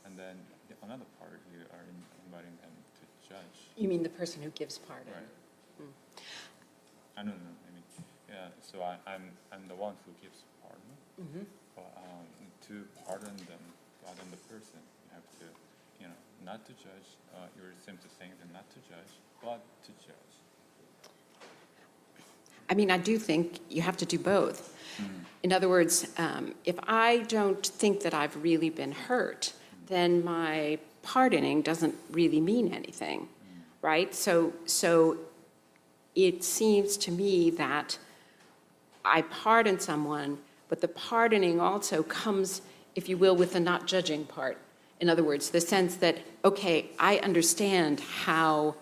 and then another part you are inviting them to judge. You mean the person who gives pardon? Right. I don't know. I mean, yeah. So I'm the one who gives pardon, but to pardon them, pardon the person, you have to, not to judge. You're simply saying that not to judge, but to judge. I mean, I do think you have to do both. In other words, if I don't think that I've really been hurt, then my pardoning doesn't really mean anything, right? So it seems to me that I pardon someone, but the pardoning also comes, if you will, with the not judging part. In other words, the sense that, okay, I understand how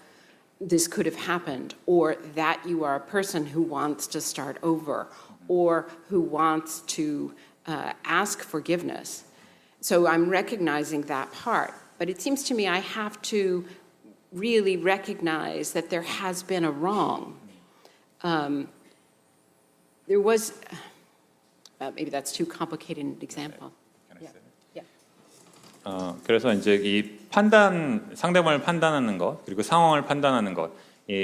this could have happened, or that you are a person who wants to start over, or who wants to ask forgiveness. So I'm recognizing that part. But it seems to me I have to really recognize that there has been a wrong. There was, maybe that's too complicated an example. Can I say it? Yeah. 그래서 이제 이 상대방을 판단하는 것, 그리고 상황을 판단하는 것,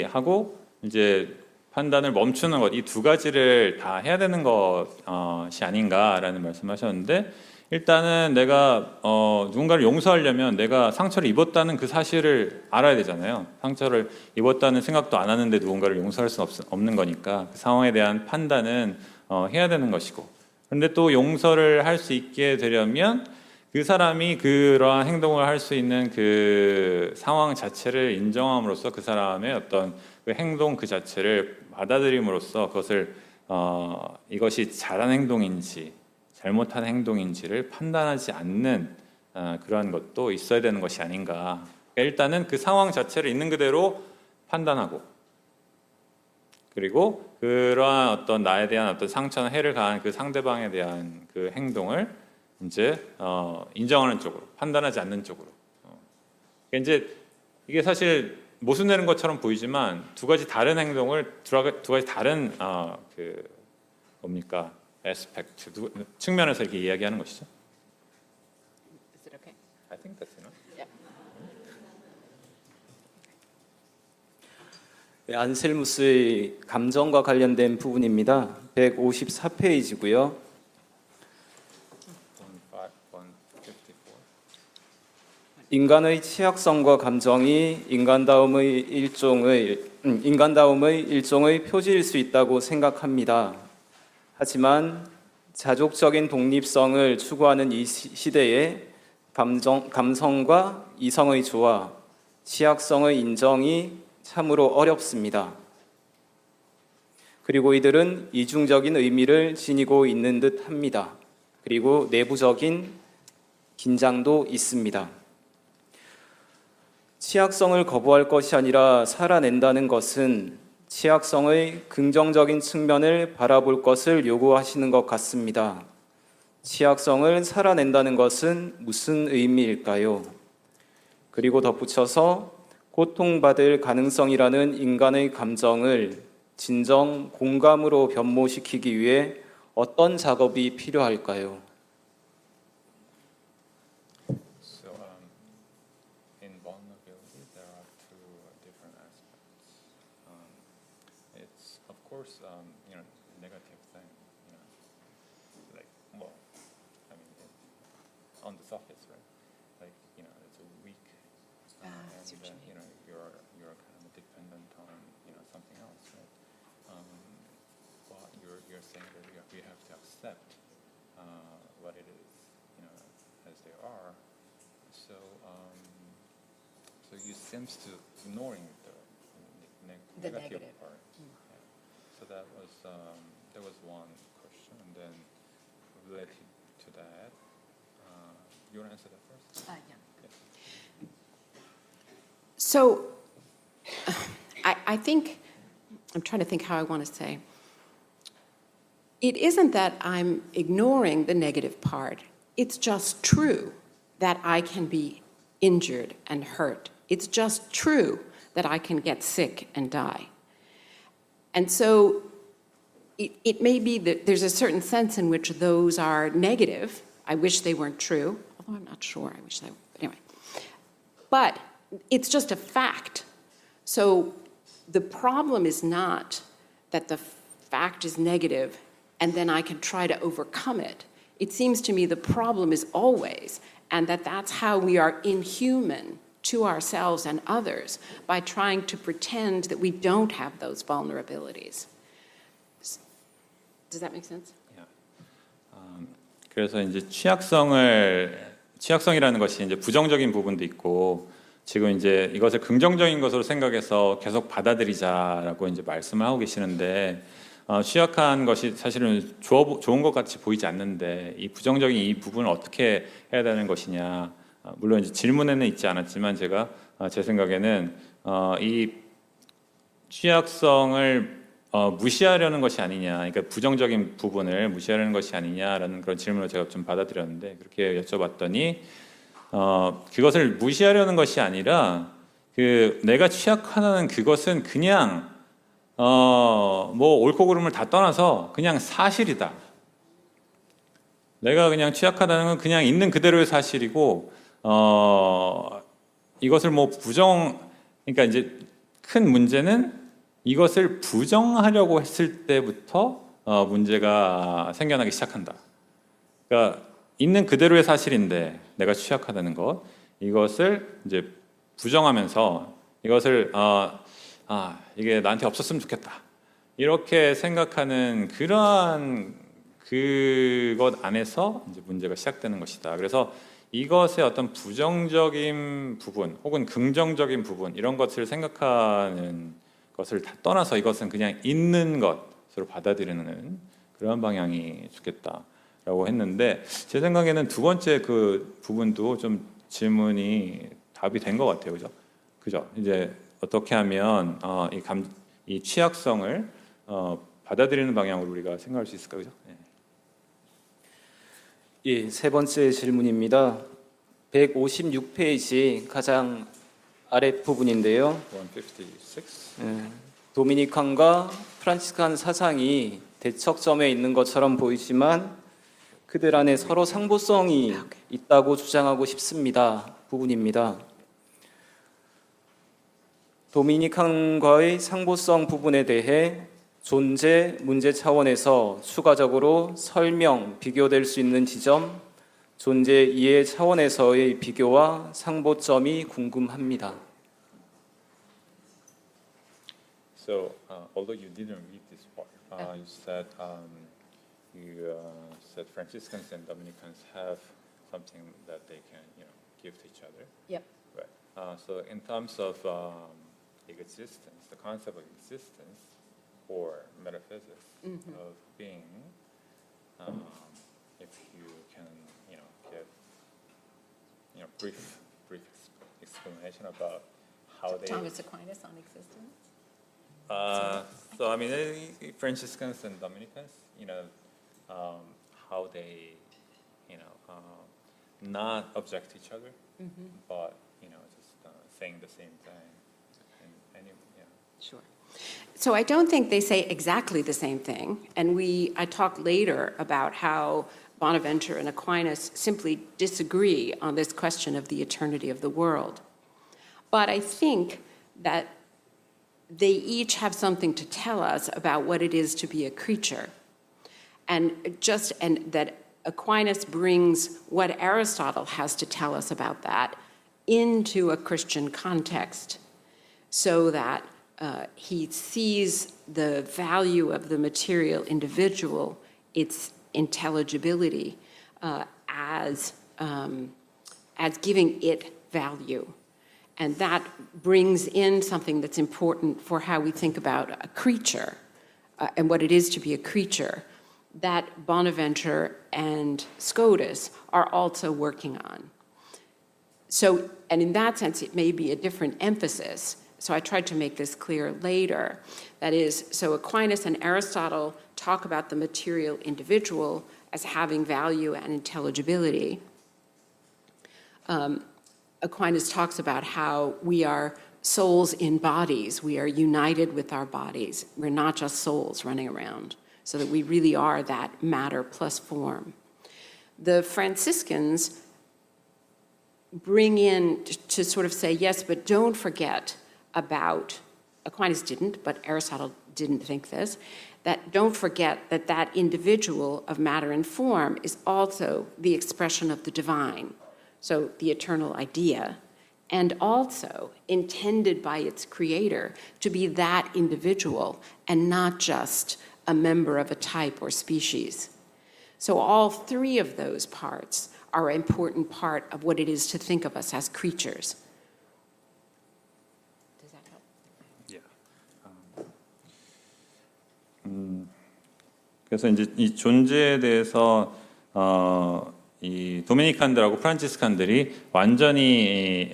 하고 이제 판단을 멈추는 것, 이 두 가지를 다 해야 되는 것이 아닌가라는 말씀하셨는데, 일단은 내가 누군가를 용서하려면 내가 상처를 입었다는 그 사실을 알아야 되잖아요. 상처를 입었다는 생각도 안 하는데 누군가를 용서할 수 없는 거니까 그 상황에 대한 판단은 해야 되는 것이고, 그런데 또 용서를 할 수 있게 되려면 그 사람이 그러한 행동을 할 수 있는 그 상황 자체를 인정함으로써 그 사람의 어떤 그 행동 그 자체를 받아들임으로써 그것을 이것이 잘한 행동인지 잘못한 행동인지를 판단하지 않는 그러한 것도 있어야 되는 것이 아닌가. 그러니까 일단은 그 상황 자체를 있는 그대로 판단하고, 그리고 그러한 어떤 나에 대한 어떤 상처나 해를 가한 그 상대방에 대한 그 행동을 이제 인정하는 쪽으로, 판단하지 않는 쪽으로. 그러니까 이제 이게 사실 모순되는 것처럼 보이지만 두 가지 다른 행동을 두 가지 다른 그 뭡니까? 에스펙트 측면에서 이렇게 이야기하는 것이죠. Is it okay? I think that's enough. Yeah. 네, 안셀무스의 감정과 관련된 부분입니다. 154페이지고요. 인간의 취약성과 감정이 인간다움의 일종의 표지일 수 있다고 생각합니다. 하지만 자족적인 독립성을 추구하는 이 시대에 감성과 이성의 조화, 취약성의 인정이 참으로 어렵습니다. 그리고 이들은 이중적인 의미를 지니고 있는 듯 합니다. 그리고 내부적인 긴장도 있습니다. 취약성을 거부할 것이 아니라 살아낸다는 것은 취약성의 긍정적인 측면을 바라볼 것을 요구하시는 것 같습니다. 취약성을 살아낸다는 것은 무슨 의미일까요? 그리고 덧붙여서 고통받을 가능성이라는 인간의 감정을 진정 공감으로 변모시키기 위해 어떤 작업이 필요할까요? So, in vulnerability, there are two different aspects. It's of course, negative thing. Like, well, I mean, on the surface, right? Like, it's a weak, I and see what you mean. you're kind of dependent on something else, right? But you're saying that we have to accept what it is, as they are. So, so you seems to ignoring the The negative negative. part. Yeah. So that was one question, and then related to that, you want to answer that first? So I think, I'm trying to think how I want to say. It isn't that I'm ignoring the negative part. It's just true that I can be injured and hurt. It's just true that I can get sick and die. And so it may be that there's a certain sense in which those are negative. I wish they weren't true, although I'm not sure. I wish they were. But anyway. But it's just a fact. So the problem is not that the fact is negative and then I can try to overcome it. It seems to me the problem is always, and that's how we are inhuman to ourselves and others, by trying to pretend that we don't have those vulnerabilities. Does that make sense? 그래서 이제 취약성이라는 것이 이제 부정적인 부분도 있고, 지금 이제 이것을 긍정적인 것으로 생각해서 계속 받아들이자라고 이제 말씀을 하고 계시는데, 취약한 것이 사실은 좋은 것 같이 보이지 않는데, 이 부정적인 이 부분을 어떻게 해야 되는 것이냐. 물론 이제 질문에는 있지 않았지만 제가 제 생각에는 이 취약성을 무시하려는 것이 아니냐, 그러니까 부정적인 부분을 무시하려는 것이 아니냐라는 그런 질문을 제가 좀 받아들였는데, 그렇게 여쭤봤더니 그것을 무시하려는 것이 아니라 내가 취약하다는 그것은 그냥 뭐 옳고 그름을 다 떠나서 그냥 사실이다. 내가 그냥 취약하다는 건 그냥 있는 그대로의 사실이고, 이것을 뭐 그러니까 이제 큰 문제는 이것을 부정하려고 했을 때부터 문제가 생겨나기 시작한다. 그러니까 있는 그대로의 사실인데 내가 취약하다는 것, 이것을 이제 부정하면서 이것을 이게 나한테 없었으면 좋겠다, 이렇게 생각하는 그러한 그것 안에서 이제 문제가 시작되는 것이다. 그래서 이것의 어떤 부정적인 부분 혹은 긍정적인 부분, 이런 것을 생각하는 것을 다 떠나서 이것은 그냥 있는 것으로 받아들이는 그런 방향이 좋겠다라고 했는데, 제 생각에는 두 번째 그 부분도 좀 질문이 답이 된 것 같아요. 그죠? 이제 어떻게 하면 이 취약성을 받아들이는 방향으로 우리가 생각할 수 있을까, 그죠? 네. 예, 세 번째 질문입니다. 156페이지 가장 아랫부분인데요. 156. 도미니칸과 프란치스칸 사상이 대척점에 있는 것처럼 보이지만 그들 안에 서로 상보성이 있다고 주장하고 싶습니다. 부분입니다. 도미니칸과의 상보성 부분에 대해 존재, 문제 차원에서 추가적으로 설명, 비교될 수 있는 지점, 존재 이해 차원에서의 비교와 상보점이 궁금합니다. So, although you didn't read this part, you said Franciscans and Dominicans have something that they can, give to each other. Yep. Right. So, in terms of existence, the concept of existence or metaphysics of being, if you can, give, brief explanation about how they. Thomas Aquinas on existence? So I mean, Franciscans and Dominicans, how they not object to each other, but just saying the same thing. Sure. So I don't think they say exactly the same thing, and I talk later about how Bonaventure and Aquinas simply disagree on this question of the eternity of the world. But I think that they each have something to tell us about what it is to be a creature. And that Aquinas brings what Aristotle has to tell us about that into a Christian context, so that he sees the value of the material individual, its intelligibility, as giving it value. And that brings in something that's important for how we think about a creature and what it is to be a creature that Bonaventure and Scotus are also working on. So, and in that sense, it may be a different emphasis. So I tried to make this clear later. That is, so Aquinas and Aristotle talk about the material individual as having value and intelligibility. Aquinas talks about how we are souls in bodies. We are united with our bodies. We're not just souls running around, so that we really are that matter plus form. The Franciscans bring in to sort of say, yes, but don't forget about, Aquinas didn't, but Aristotle didn't think this, that don't forget that that individual of matter and form is also the expression of the divine, so the eternal idea, and also intended by its creator to be that individual and not just a member of a type or species. So all three of those parts are an important part of what it is to think of us as creatures. Does that help? Yeah. 그래서 이제 이 존재에 대해서 이 도미니칸들하고 프란치스칸들이 완전히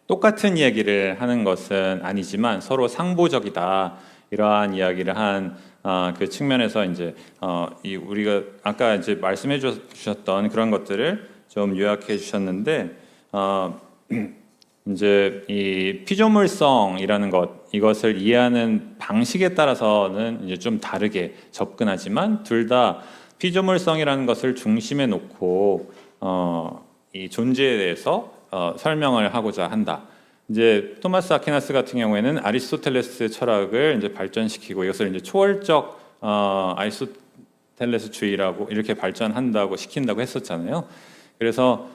똑같은 이야기를 하는 것은 아니지만 서로 상보적이다, 이러한 이야기를 한 그 측면에서 이제 이 우리가 아까 이제 말씀해 주셨던 그런 것들을 좀 요약해 주셨는데, 이제 이 피조물성이라는 이것을 이해하는 방식에 따라서는 이제 좀 다르게 접근하지만 둘 다 피조물성이라는 것을 중심에 놓고 이 존재에 대해서 설명을 하고자 한다. 이제 토마스 아퀴나스 같은 경우에는 아리스토텔레스 철학을 이제 발전시키고 이것을 이제 초월적 아리스토텔레스주의라고 이렇게 발전한다고 시킨다고 했었잖아요. 그래서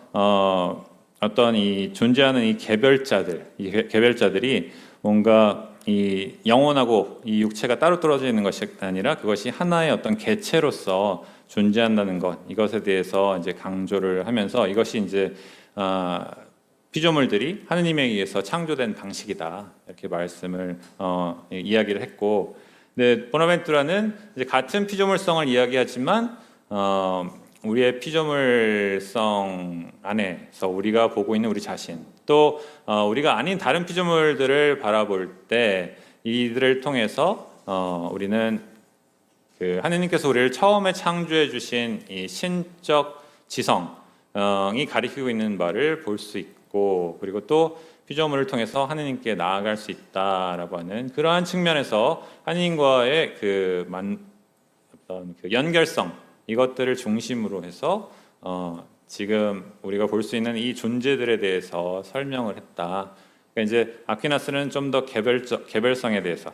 어떤 이 존재하는 이 개별자들이 뭔가 이 영혼하고 이 육체가 따로 떨어져 있는 것이 아니라 그것이 하나의 어떤 개체로서 존재한다는 것, 이것에 대해서 이제 강조를 하면서 이것이 이제 피조물들이 하느님에 의해서 창조된 방식이다, 이렇게 말씀을 이야기를 했고, 근데 보나벤투라는 이제 같은 피조물성을 이야기하지만 우리의 피조물성 안에서 우리가 보고 있는 우리 자신, 또 우리가 아닌 다른 피조물들을 바라볼 때 이들을 통해서 우리는 그 하느님께서 우리를 처음에 창조해 주신 이 신적 지성이 가리키고 있는 바를 볼 수 있고, 그리고 또 피조물을 통해서 하느님께 나아갈 수 있다라고 하는 그러한 측면에서 하느님과의 어떤 그 연결성, 이것들을 중심으로 해서 지금 우리가 볼 수 있는 이 존재들에 대해서 설명을 했다. 그러니까 이제 아퀴나스는 좀 더 개별성에 대해서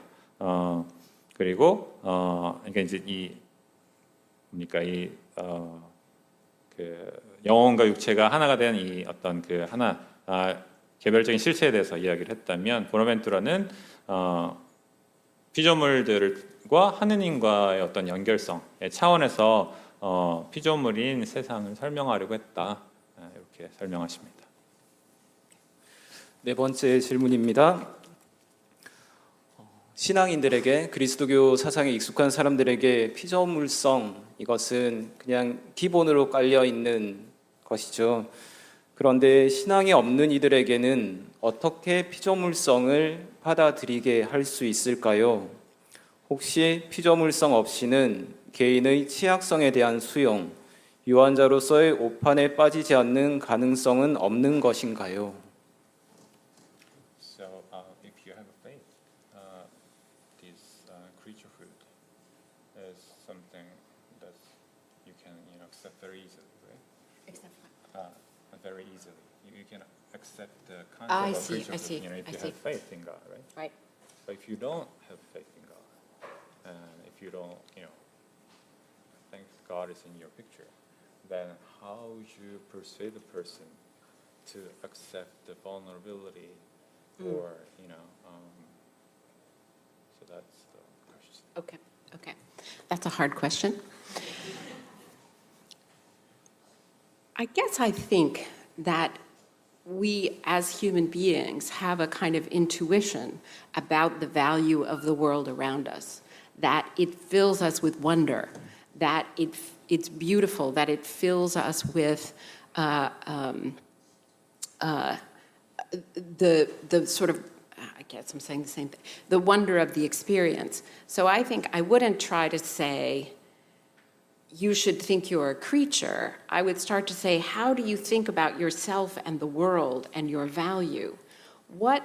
그리고 그러니까 이제 그 영혼과 육체가 하나가 된 이 어떤 그 하나 개별적인 실체에 대해서 이야기를 했다면, 보나벤투라는 피조물들과 하느님과의 어떤 연결성의 차원에서 피조물인 세상을 설명하려고 했다, 이렇게 설명하십니다. 네 번째 질문입니다. 신앙인들에게, 그리스도교 사상에 익숙한 사람들에게 피조물성, 이것은 그냥 기본으로 깔려 있는 것이죠. 그런데 신앙이 없는 이들에게는 어떻게 피조물성을 받아들이게 할 수 있을까요? 혹시 피조물성 없이는 개인의 취약성에 대한 수용, 유한자로서의 오판에 빠지지 않는 가능성은 없는 것인가요? So, if you have a faith, this creaturehood is something that you can, accept very easily, right? Very easily. You can accept the I concept of see, I creaturehood, see, if I you see. have faith in God, right? Right. But if you don't have faith in God, and if you don't, think God is in your picture, then how would you persuade the person to accept the vulnerability, or so that's the question. Okay. That's a hard question. I guess I think that we as human beings have a kind of intuition about the value of the world around us, that it fills us with wonder, that it's beautiful, that it fills us with the sort of, I guess I'm saying the same thing, the wonder of the experience. So I think I wouldn't try to say, you should think you're a creature. I would start to say, how do you think about yourself and the world and your value? What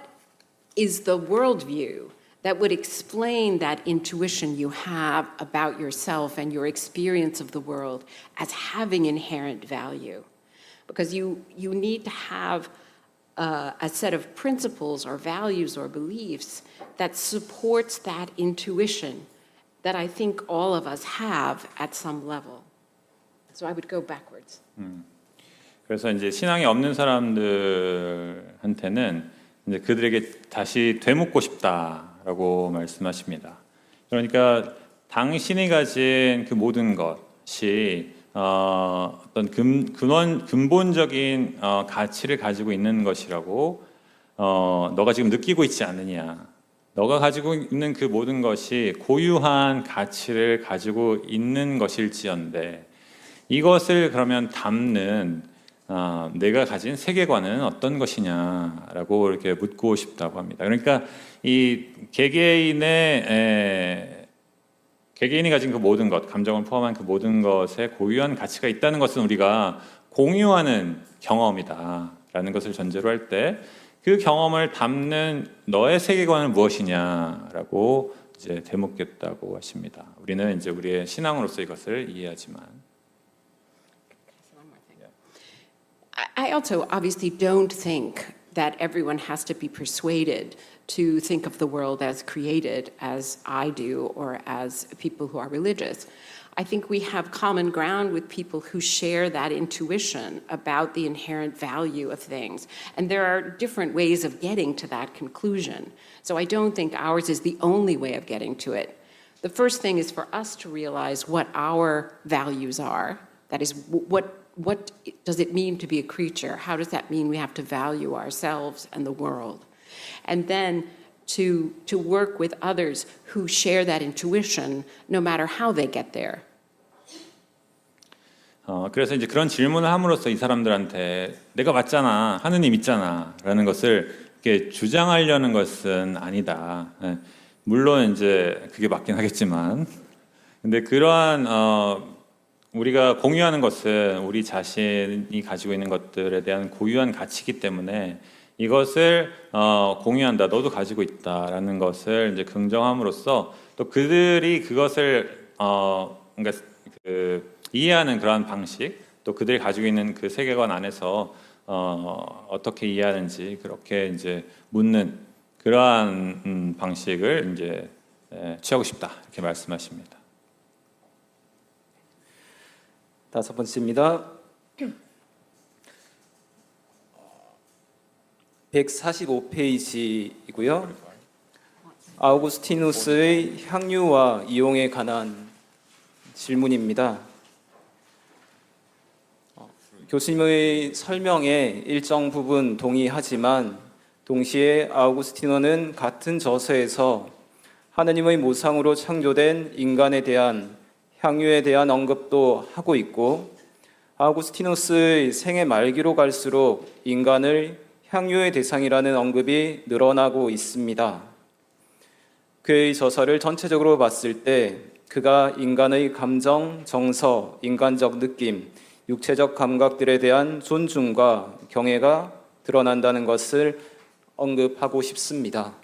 is the worldview that would explain that intuition you have about yourself and your experience of the world as having inherent value? Because you need to have a set of principles or values or beliefs that supports that intuition that I think all of us have at some level. So I would go backwards. 그래서 이제 신앙이 없는 사람들한테는 이제 그들에게 다시 되묻고 싶다라고 말씀하십니다. 그러니까 당신이 가진 그 모든 것이 어떤 근본적인 가치를 가지고 있는 것이라고 너가 지금 느끼고 있지 않느냐. 너가 가지고 있는 그 모든 것이 고유한 가치를 가지고 있는 것일지언데 이것을 그러면 담는 내가 가진 세계관은 어떤 것이냐라고 이렇게 묻고 싶다고 합니다. 그러니까 이 개개인이 가진 그 모든 것, 감정을 포함한 그 모든 것에 고유한 가치가 있다는 것은 우리가 공유하는 경험이다라는 것을 전제로 할 때 그 경험을 담는 너의 세계관은 무엇이냐라고 이제 되묻겠다고 하십니다. 우리는 이제 우리의 신앙으로서 이것을 이해하지만. I also obviously don't think that everyone has to be persuaded to think of the world as created as I do or as people who are religious. I think we have common ground with people who share that intuition about the inherent value of things. And there are different ways of getting to that conclusion. So I don't think ours is the only way of getting to it. The first thing is for us to realize what our values are. That is, what does it mean to be a creature? How does that mean we have to value ourselves and the world? And then to work with others who share that intuition, no matter how they get there. 그래서 이제 그런 질문을 함으로써 이 사람들한테 내가 맞잖아, 하느님 있잖아라는 것을 이렇게 주장하려는 것은 아니다. 물론 이제 그게 맞긴 하겠지만, 근데 그러한 우리가 공유하는 것은 우리 자신이 가지고 있는 것들에 대한 고유한 가치이기 때문에 이것을 공유한다, 너도 가지고 있다라는 것을 이제 긍정함으로써 또 그들이 그것을 그러니까 이해하는 그러한 방식, 또 그들이 가지고 있는 그 세계관 안에서 어떻게 이해하는지 그렇게 이제 묻는 그러한 방식을 이제 취하고 싶다 이렇게 말씀하십니다. 다섯 번째입니다. 145페이지이고요. 아우구스티누스의 향유와 이용에 관한 질문입니다. 교수님의 설명에 일정 부분 동의하지만 동시에 아우구스티노는 같은 저서에서 하느님의 모상으로 창조된 인간에 대한 향유에 대한 언급도 하고 있고 아우구스티누스의 생애 말기로 갈수록 인간을 향유의 대상이라는 언급이 늘어나고 있습니다. 그의 저서를 전체적으로 봤을 때 그가 인간의 감정, 정서, 인간적 느낌, 육체적 감각들에 대한 존중과 경애가 드러난다는 것을 언급하고 싶습니다.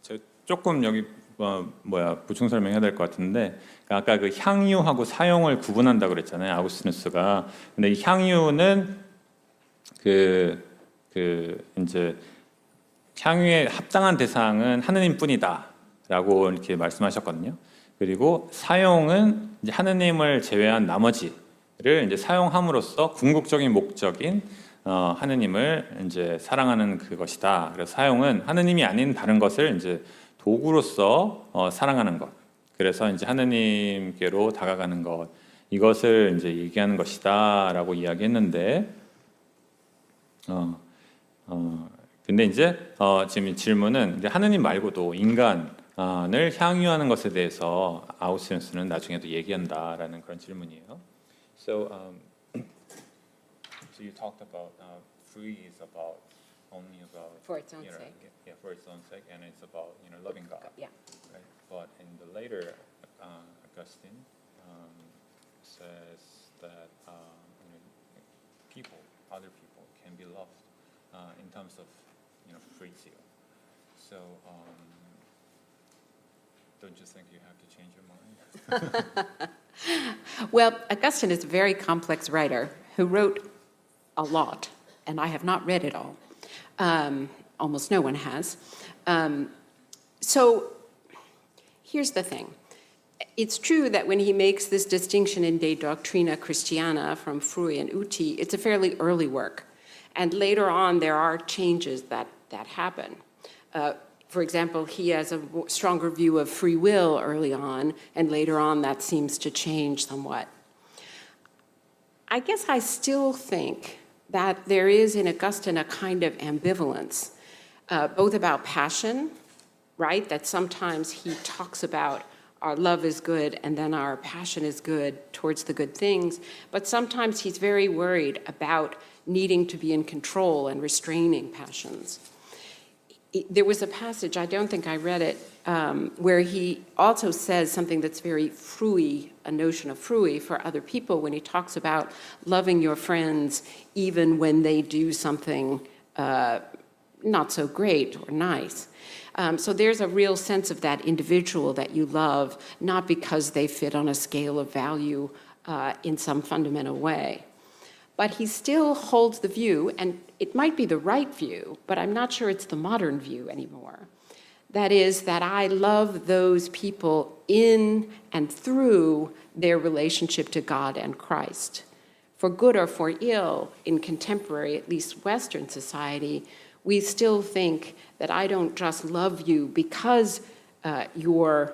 저 조금 여기 보충 설명해야 될 것 같은데 아까 그 향유하고 사용을 구분한다 그랬잖아요. 아우구스티누스가. 근데 이 향유는 이제 향유에 합당한 대상은 하느님뿐이다라고 이렇게 말씀하셨거든요. 그리고 사용은 이제 하느님을 제외한 나머지를 이제 사용함으로써 궁극적인 목적인 하느님을 이제 사랑하는 그것이다. 그래서 사용은 하느님이 아닌 다른 것을 이제 도구로서 사랑하는 것. 그래서 이제 하느님께로 다가가는 것. 이것을 이제 얘기하는 것이다라고 이야기했는데, 근데 이제 지금 이 질문은 이제 하느님 말고도 인간을 향유하는 것에 대해서 아우구스티누스는 나중에도 얘기한다라는 그런 질문이에요. So you talked about free is about only about For its own you know, sake. yeah, for its own sake, and it's about loving God, Yeah. right? But in the later Augustine says that people, other people, can be loved in terms of free zeal. So don't you think you have to change your mind? Well, Augustine is a very complex writer who wrote a lot, and I have not read it all. Almost no one has. So here's the thing. It's true that when he makes this distinction in De Doctrina Christiana from Frui and Uti, it's a fairly early work. And later on, there are changes that happen. For example, he has a stronger view of free will early on, and later on that seems to change somewhat. I guess I still think that there is in Augustine a kind of ambivalence, both about passion, right? That sometimes he talks about our love is good and then our passion is good towards the good things, but sometimes he's very worried about needing to be in control and restraining passions. There was a passage, I don't think I read it, where he also says something that's very frui, a notion of frui for other people when he talks about loving your friends even when they do something not so great or nice. So there's a real sense of that individual that you love, not because they fit on a scale of value in some fundamental way. But he still holds the view, and it might be the right view, but I'm not sure it's the modern view anymore. That is, that I love those people in and through their relationship to God and Christ. For good or for ill, in contemporary, at least Western society, we still think that I don't just love you because you're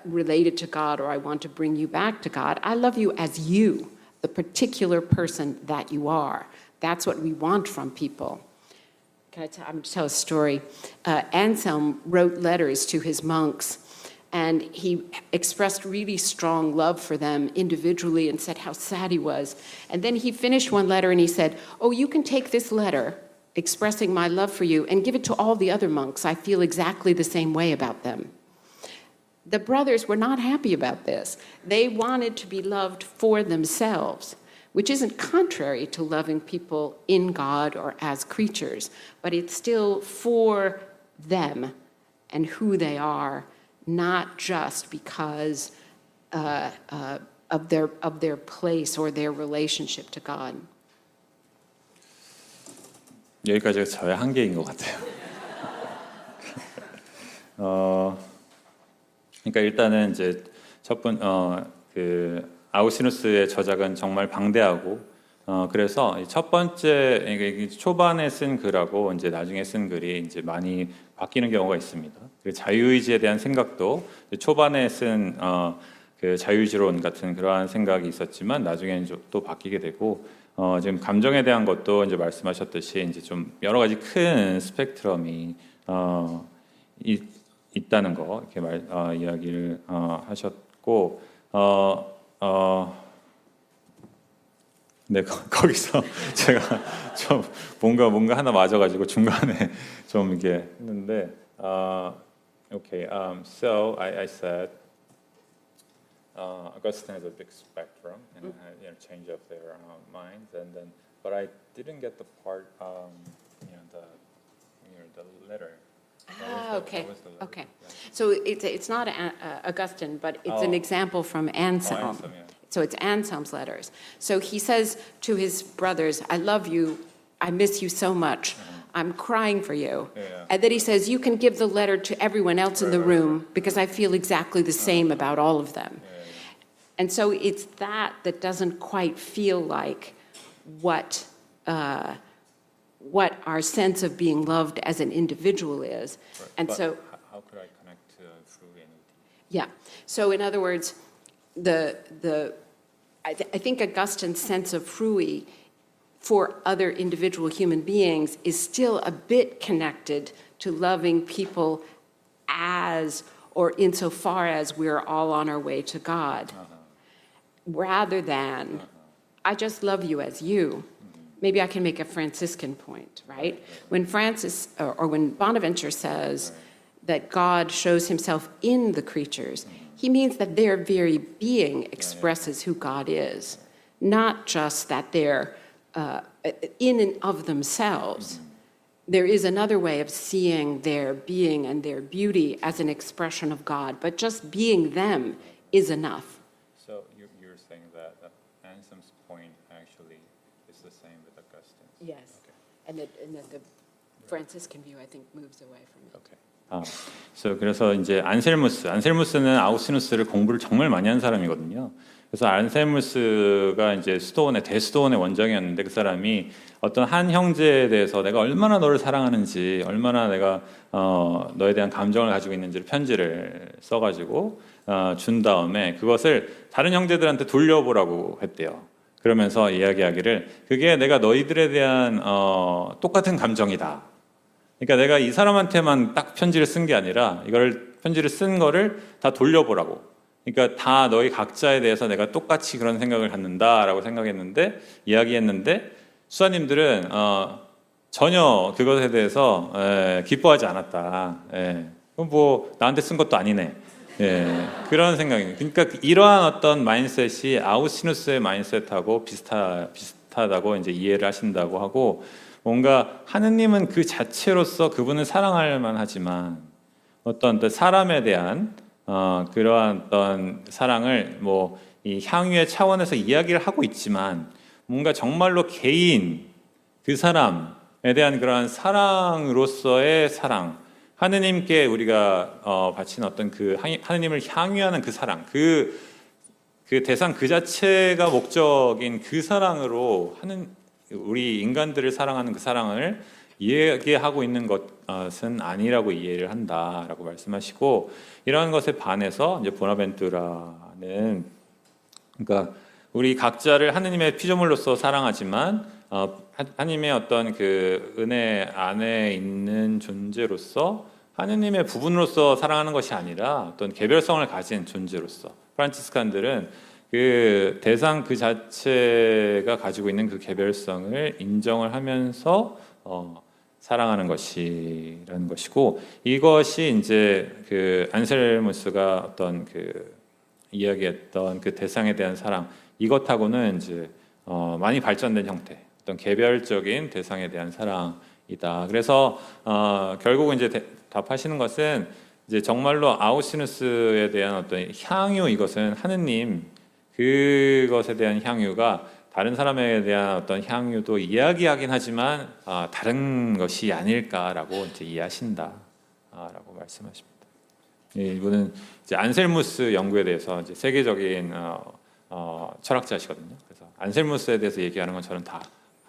related to God or I want to bring you back to God. I love you as you, the particular person that you are. That's what we want from people. I'm going to tell a story. Anselm wrote letters to his monks, and he expressed really strong love for them individually and said how sad he was. And then he finished one letter and he said, "Oh, you can take this letter expressing my love for you and give it to all the other monks. I feel exactly the same way about them." The brothers were not happy about this. They wanted to be loved for themselves, which isn't contrary to loving people in God or as creatures, but it's still for them and who they are, not just because of their place or their relationship to God. 여기까지가 저의 한계인 것 같아요. 그러니까 일단은 이제 아우구스티누스의 저작은 정말 방대하고 그래서 첫 번째 이게 초반에 쓴 글하고 이제 나중에 쓴 글이 이제 많이 바뀌는 경우가 있습니다. 그리고 자유의지에 대한 생각도 초반에 쓴 그 자유의지론 같은 그러한 생각이 있었지만 나중에는 또 바뀌게 되고 지금 감정에 대한 것도 이제 말씀하셨듯이 이제 좀 여러 가지 큰 스펙트럼이 있다는 거 이렇게 이야기를 하셨고 네 거기서 제가 좀 뭔가 하나 맞아가지고 중간에 좀 이게 했는데 okay so I said Augustine has a big spectrum and change of their minds, and then but I didn't get the part, the letter. Okay, What was the letter? okay. Yeah. So it's not Augustine, but it's an Oh. example from Anselm. Anselm, yeah. So it's Anselm's letters. So he says to his brothers, I love you, I miss you so much, I'm crying for you. Yeah. And then he says, you can give the letter to everyone else in the room because I feel exactly the same about all of them. And so it's that doesn't quite feel like what our sense of being loved as an individual is. Right. And But so, how could I connect to frugality? yeah. So in other words, I think Augustine's sense of frui for other individual human beings is still a bit connected to loving people as or insofar as we're all on our way to God, rather than, I just love you as you. Maybe I can make a Franciscan point, right? When Francis, or when Bonaventure says that God shows himself in the creatures, he means that their very being expresses who God is, not just that they're in and of themselves. There is another way of seeing their being and their beauty as an expression of God, but just being them is enough. So you're saying that Anselm's point actually is the same with Augustine's. Yes. Okay. And then the Franciscan view, I think, moves away from it. Okay. 그래서 이제 안셀무스는 아우구스티누스를 공부를 정말 많이 한 사람이거든요. 그래서 안셀무스가 이제 대수도원의 원정이었는데 그 사람이 어떤 한 형제에 대해서 내가 얼마나 너를 사랑하는지, 얼마나 내가 너에 대한 감정을 가지고 있는지를 편지를 써가지고 준 다음에 그것을 다른 형제들한테 돌려보라고 했대요. 그러면서 이야기하기를 그게 내가 너희들에 대한 똑같은 감정이다. 그러니까 내가 이 사람한테만 딱 편지를 쓴 게 아니라 이걸 편지를 쓴 거를 다 돌려보라고. 그러니까 다 너희 각자에 대해서 내가 똑같이 그런 생각을 갖는다라고 생각했는데 이야기했는데 수사님들은 전혀 그것에 대해서 기뻐하지 않았다. 그럼 뭐 나한테 쓴 것도 아니네. 그런 생각이에요. 그러니까 이러한 어떤 마인셋이 아우구스티누스의 마인셋하고 비슷하다고 이제 이해를 하신다고 하고. 뭔가 하느님은 그 자체로서 그분을 사랑할 만하지만 어떤 사람에 대한 그러한 어떤 사랑을 뭐 이 향유의 차원에서 이야기를 하고 있지만 뭔가 정말로 개인 그 사람에 대한 그러한 사랑으로서의 사랑 하느님께 우리가 바친 어떤 그 하느님을 향유하는 그 사랑 그 대상 그 자체가 목적인 그 사랑으로 우리 인간들을 사랑하는 그 사랑을 이야기하고 있는 것은 아니라고 이해를 한다라고 말씀하시고 이러한 것에 반해서 이제 보나벤투라는 그러니까 우리 각자를 하느님의 피조물로서 사랑하지만 하느님의 어떤 그 은혜 안에 있는 존재로서 하느님의 부분으로서 사랑하는 것이 아니라 어떤 개별성을 가진 존재로서 프란치스칸들은 그 대상 그 자체가 가지고 있는 그 개별성을 인정을 하면서 사랑하는 것이라는 것이고 이것이 이제 그 안셀무스가 어떤 그 이야기했던 그 대상에 대한 사랑 이것하고는 이제 많이 발전된 형태 어떤 개별적인 대상에 대한 사랑이다. 그래서 결국 이제 답하시는 것은 이제 정말로 아우구스티누스에 대한 어떤 향유 이것은 하느님 그것에 대한 향유가 다른 사람에 대한 어떤 향유도 이야기하긴 하지만 다른 것이 아닐까라고 이제 이해하신다라고 말씀하십니다. 이분은 이제 안셀무스 연구에 대해서 이제 세계적인 철학자시거든요. 그래서 안셀무스에 대해서 얘기하는 건 저는 다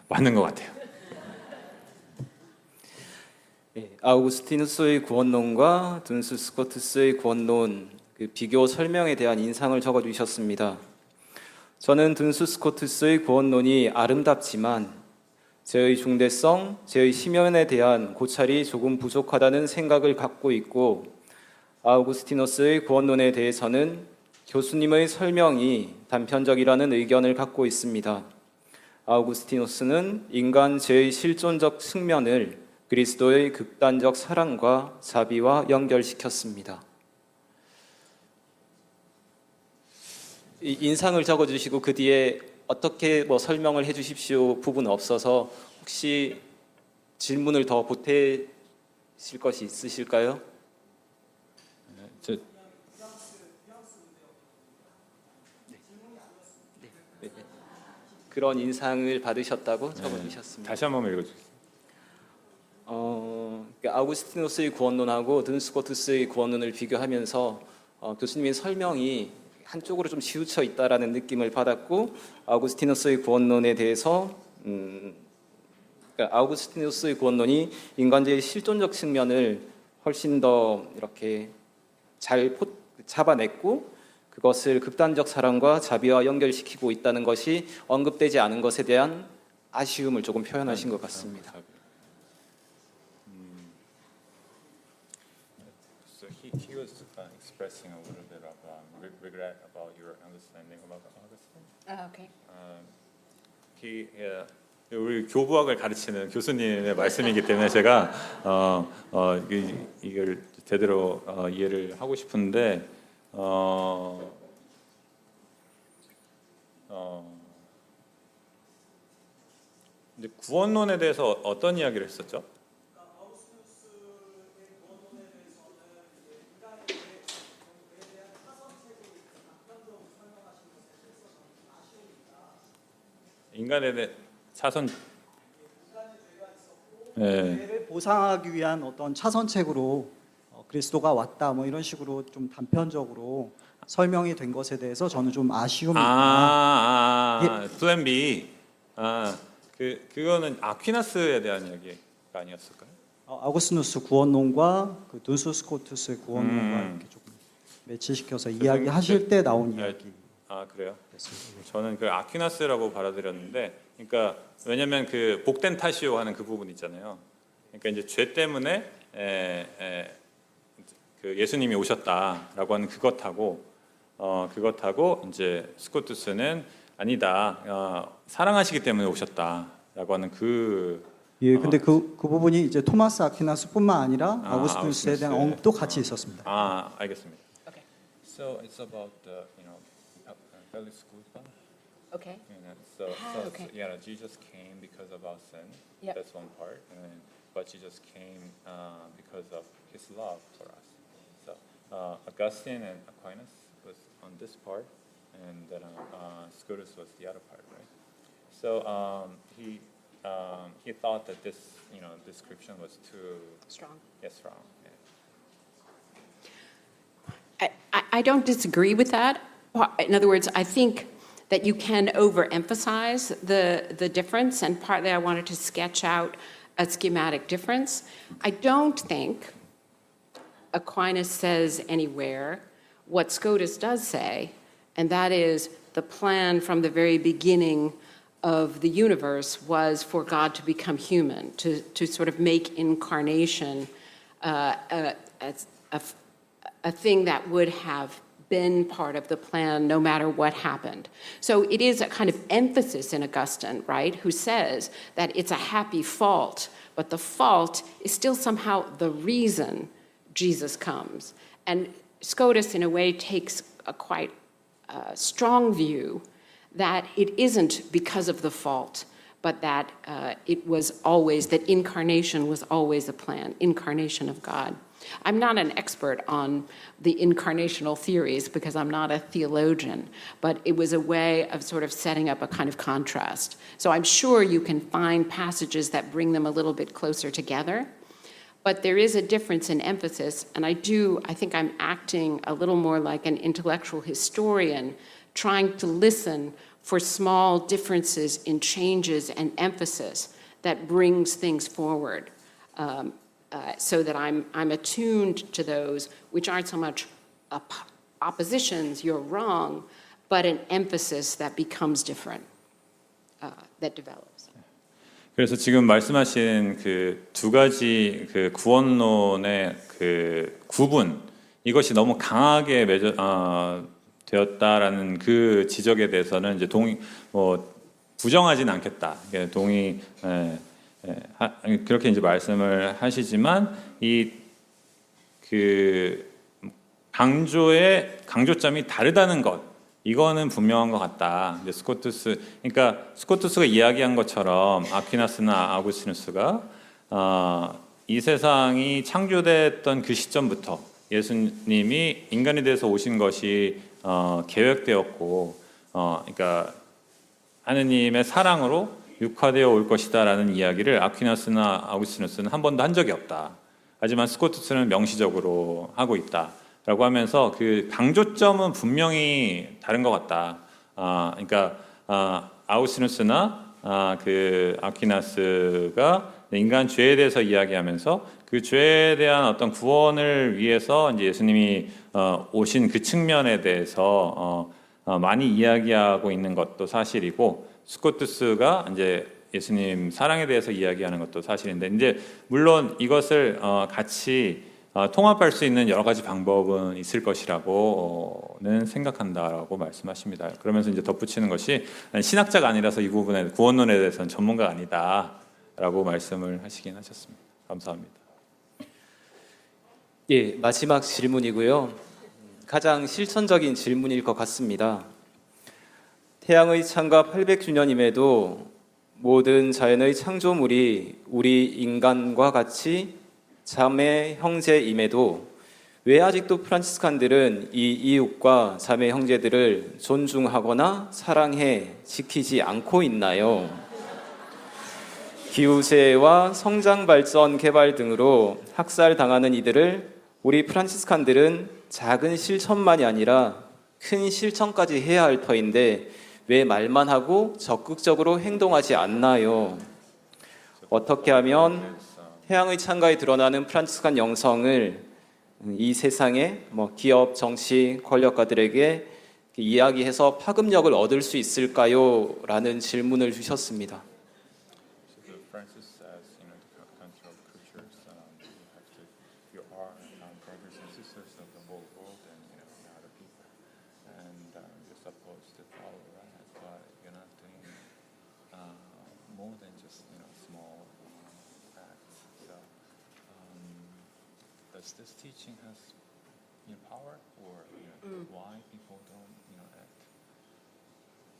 맞는 것 같아요. 아우구스티누스의 구원론과 둔스 스코투스의 구원론 그 비교 설명에 대한 인상을 적어주셨습니다. 저는 둔스 스코투스의 구원론이 아름답지만 제의 중대성, 제의 심연에 대한 고찰이 조금 부족하다는 생각을 갖고 있고 아우구스티누스의 구원론에 대해서는 교수님의 설명이 단편적이라는 의견을 갖고 있습니다. 아우구스티누스는 인간 죄의 실존적 측면을 그리스도의 극단적 사랑과 자비와 연결시켰습니다. 이 인상을 적어주시고 그 뒤에 어떻게 뭐 설명을 해주십시오 부분 없어서 혹시 질문을 더 보태실 것이 있으실까요? 저, 그런 인상을 받으셨다고 적어주셨습니다. 다시 한 번 읽어주세요. 아우구스티누스의 구원론하고 든스코투스의 구원론을 비교하면서 교수님의 설명이 한쪽으로 좀 치우쳐 있다라는 느낌을 받았고 아우구스티누스의 구원론에 대해서 아우구스티누스의 구원론이 인간제의 실존적 측면을 훨씬 더 이렇게 잘 잡아냈고 그것을 극단적 사랑과 자비와 연결시키고 있다는 것이 언급되지 않은 것에 대한 아쉬움을 조금 표현하신 것 같습니다. So he was expressing a little bit of regret about your understanding about Augustine. Okay. 우리 교부학을 가르치는 교수님의 말씀이기 때문에 제가 이걸 제대로 이해를 하고 싶은데 근데 구원론에 대해서 어떤 이야기를 했었죠? 인간에 대해 차선 죄를 보상하기 위한 어떤 차선책으로 그리스도가 왔다 뭐 이런 식으로 좀 단편적으로 설명이 된 것에 대해서 저는 좀 아쉬움이 있다. 플랜 B. 그거는 아퀴나스에 대한 이야기가 아니었을까요? 아우구스티누스 구원론과 그 두스코투스의 구원론과 이렇게 조금 매치시켜서 이야기하실 때 나온 이야기. 그래요? 저는 그 아퀴나스라고 받아들였는데, 그러니까 왜냐하면 그 복된 타시오 하는 그 부분 있잖아요. 그러니까 이제 죄 때문에 그 예수님이 오셨다라고 하는 그것하고 이제 스코투스는 아니다, 사랑하시기 때문에 오셨다라고 하는 예, 근데 그 부분이 이제 토마스 아퀴나스뿐만 아니라 아우구스티누스에 대한 언급도 같이 있었습니다. 알겠습니다. Okay. So it's about Felix Guzman. Okay. Okay. Yeah, Jesus came because of our sin. Yep. That's one part. But Jesus came because of His love for us. So Augustine and Aquinas was on this part, and then Scotus was the other part, right? So he thought that this description was too Strong. strong. Yeah. I don't disagree with that. In other words, I think that you can overemphasize the difference, and partly I wanted to sketch out a schematic difference. I don't think Aquinas says anywhere what Scotus does say, and that is the plan from the very beginning of the universe was for God to become human, to sort of make incarnation a thing that would have been part of the plan no matter what happened. So it is a kind of emphasis in Augustine, right, who says that it's a happy fault, but the fault is still somehow the reason Jesus comes. And Scotus, in a way, takes a quite strong view that it isn't because of the fault, but that it was always, that incarnation was always a plan, incarnation of God. I'm not an expert on the incarnational theories because I'm not a theologian, but it was a way of sort of setting up a kind of contrast. So I'm sure you can find passages that bring them a little bit closer together, but there is a difference in emphasis, and I think I'm acting a little more like an intellectual historian, trying to listen for small differences in changes and emphasis that brings things forward. So that I'm attuned to those which aren't so much oppositions, you're wrong, but an emphasis that becomes different, that develops. 그래서 지금 말씀하신 그 두 가지 그 구원론의 그 구분, 이것이 너무 강하게 되었다라는 그 지적에 대해서는 이제 부정하지는 않겠다. 그렇게 이제 말씀을 하시지만 이 그 강조점이 다르다는 것, 이거는 분명한 것 같다. 이제 그러니까 스코투스가 이야기한 것처럼 아퀴나스나 아우구스티누스가 이 세상이 창조됐던 그 시점부터 예수님이 인간에 대해서 오신 것이 계획되었고, 그러니까 하느님의 사랑으로 육화되어 올 것이다라는 이야기를 아퀴나스나 아우구스티누스는 한 번도 한 적이 없다. 하지만 스코투스는 명시적으로 하고 있다라고 하면서 그 강조점은 분명히 다른 것 같다. 그러니까 아우구스티누스나 그 아퀴나스가 인간 죄에 대해서 이야기하면서 그 죄에 대한 어떤 구원을 위해서 이제 예수님이 오신 그 측면에 대해서 많이 이야기하고 있는 것도 사실이고, 스코투스가 이제 예수님 사랑에 대해서 이야기하는 것도 사실인데, 이제 물론 이것을 같이 통합할 수 있는 여러 가지 방법은 있을 것이라고는 생각한다라고 말씀하십니다. 그러면서 이제 덧붙이는 것이 신학자가 아니라서 이 부분에 구원론에 대해서는 전문가가 아니다라고 말씀을 하시긴 하셨습니다. 감사합니다. 예, 마지막 질문이고요. 가장 실천적인 질문일 것 같습니다. 태양의 창가 800주년임에도 모든 자연의 창조물이 우리 인간과 같이 자매 형제임에도 왜 아직도 프란치스칸들은 이 이웃과 자매 형제들을 존중하거나 사랑해 지키지 않고 있나요? 기후재해와 성장 발전 개발 등으로 학살당하는 이들을 우리 프란치스칸들은 작은 실천만이 아니라 큰 실천까지 해야 할 터인데 왜 말만 하고 적극적으로 행동하지 않나요? 어떻게 하면 태양의 창가에 드러나는 프란치스칸 영성을 이 세상의 기업, 정치, 권력가들에게 이야기해서 파급력을 얻을 수 있을까요? 라는 질문을 주셨습니다. Does this teaching has power, or why people don't act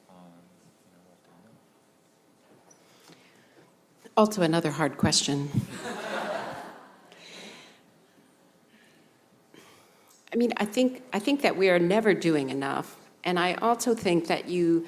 on what they know? Also another hard question. I mean, I think that we are never doing enough, and I also think that we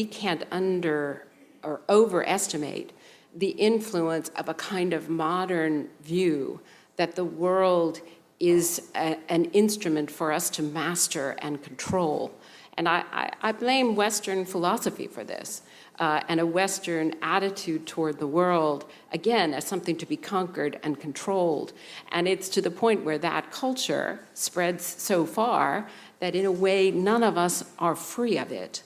can't under or overestimate the influence of a kind of modern view that the world is an instrument for us to master and control. And I blame Western philosophy for this, and a Western attitude toward the world, again, as something to be conquered and controlled. And it's to the point where that culture spreads so far that in a way none of us are free of it.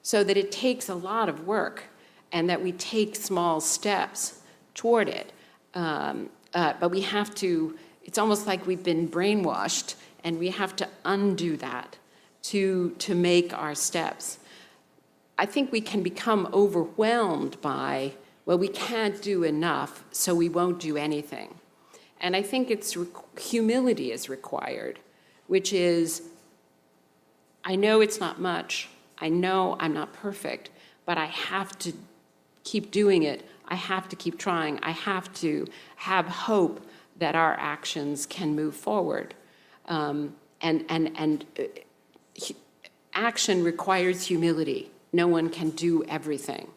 So that it takes a lot of work, and that we take small steps toward it. But we have to, it's almost like we've been brainwashed, and we have to undo that to make our steps. I think we can become overwhelmed by, well, we can't do enough, so we won't do anything. And I think humility is required, which is, I know it's not much, I know I'm not perfect, but I have to keep doing it. I have to keep trying. I have to have hope that our actions can move forward. Action requires humility. No one can do everything.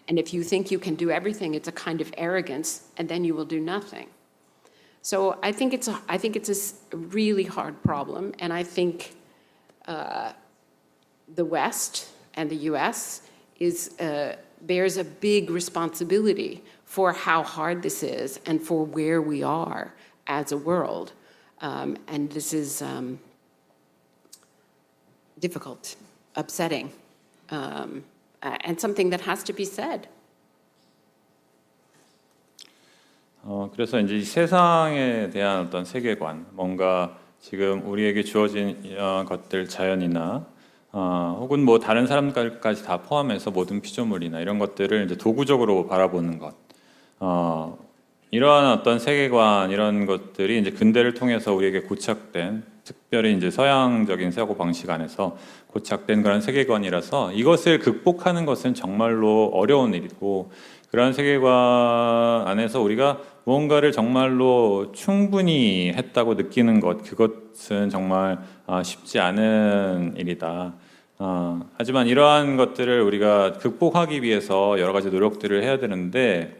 And if you think you can do everything, it's a kind of arrogance, and then you will do nothing. So I think it's a really hard problem, and I think the West and the U.S. bears a big responsibility for how hard this is and for where we are as a world. And this is difficult, upsetting, and something that has to be said. 그래서 이제 이 세상에 대한 어떤 세계관, 뭔가 지금 우리에게 주어진 것들, 자연이나 혹은 뭐 다른 사람까지 다 포함해서 모든 피조물이나 이런 것들을 이제 도구적으로 바라보는 것, 이러한 어떤 세계관, 이런 것들이 이제 근대를 통해서 우리에게 고착된 특별히 이제 서양적인 사고 방식 안에서 고착된 그런 세계관이라서 이것을 극복하는 것은 정말로 어려운 일이고, 그런 세계관 안에서 우리가 무언가를 정말로 충분히 했다고 느끼는 것, 그것은 정말 쉽지 않은 일이다. 하지만 이러한 것들을 우리가 극복하기 위해서 여러 가지 노력들을 해야 되는데,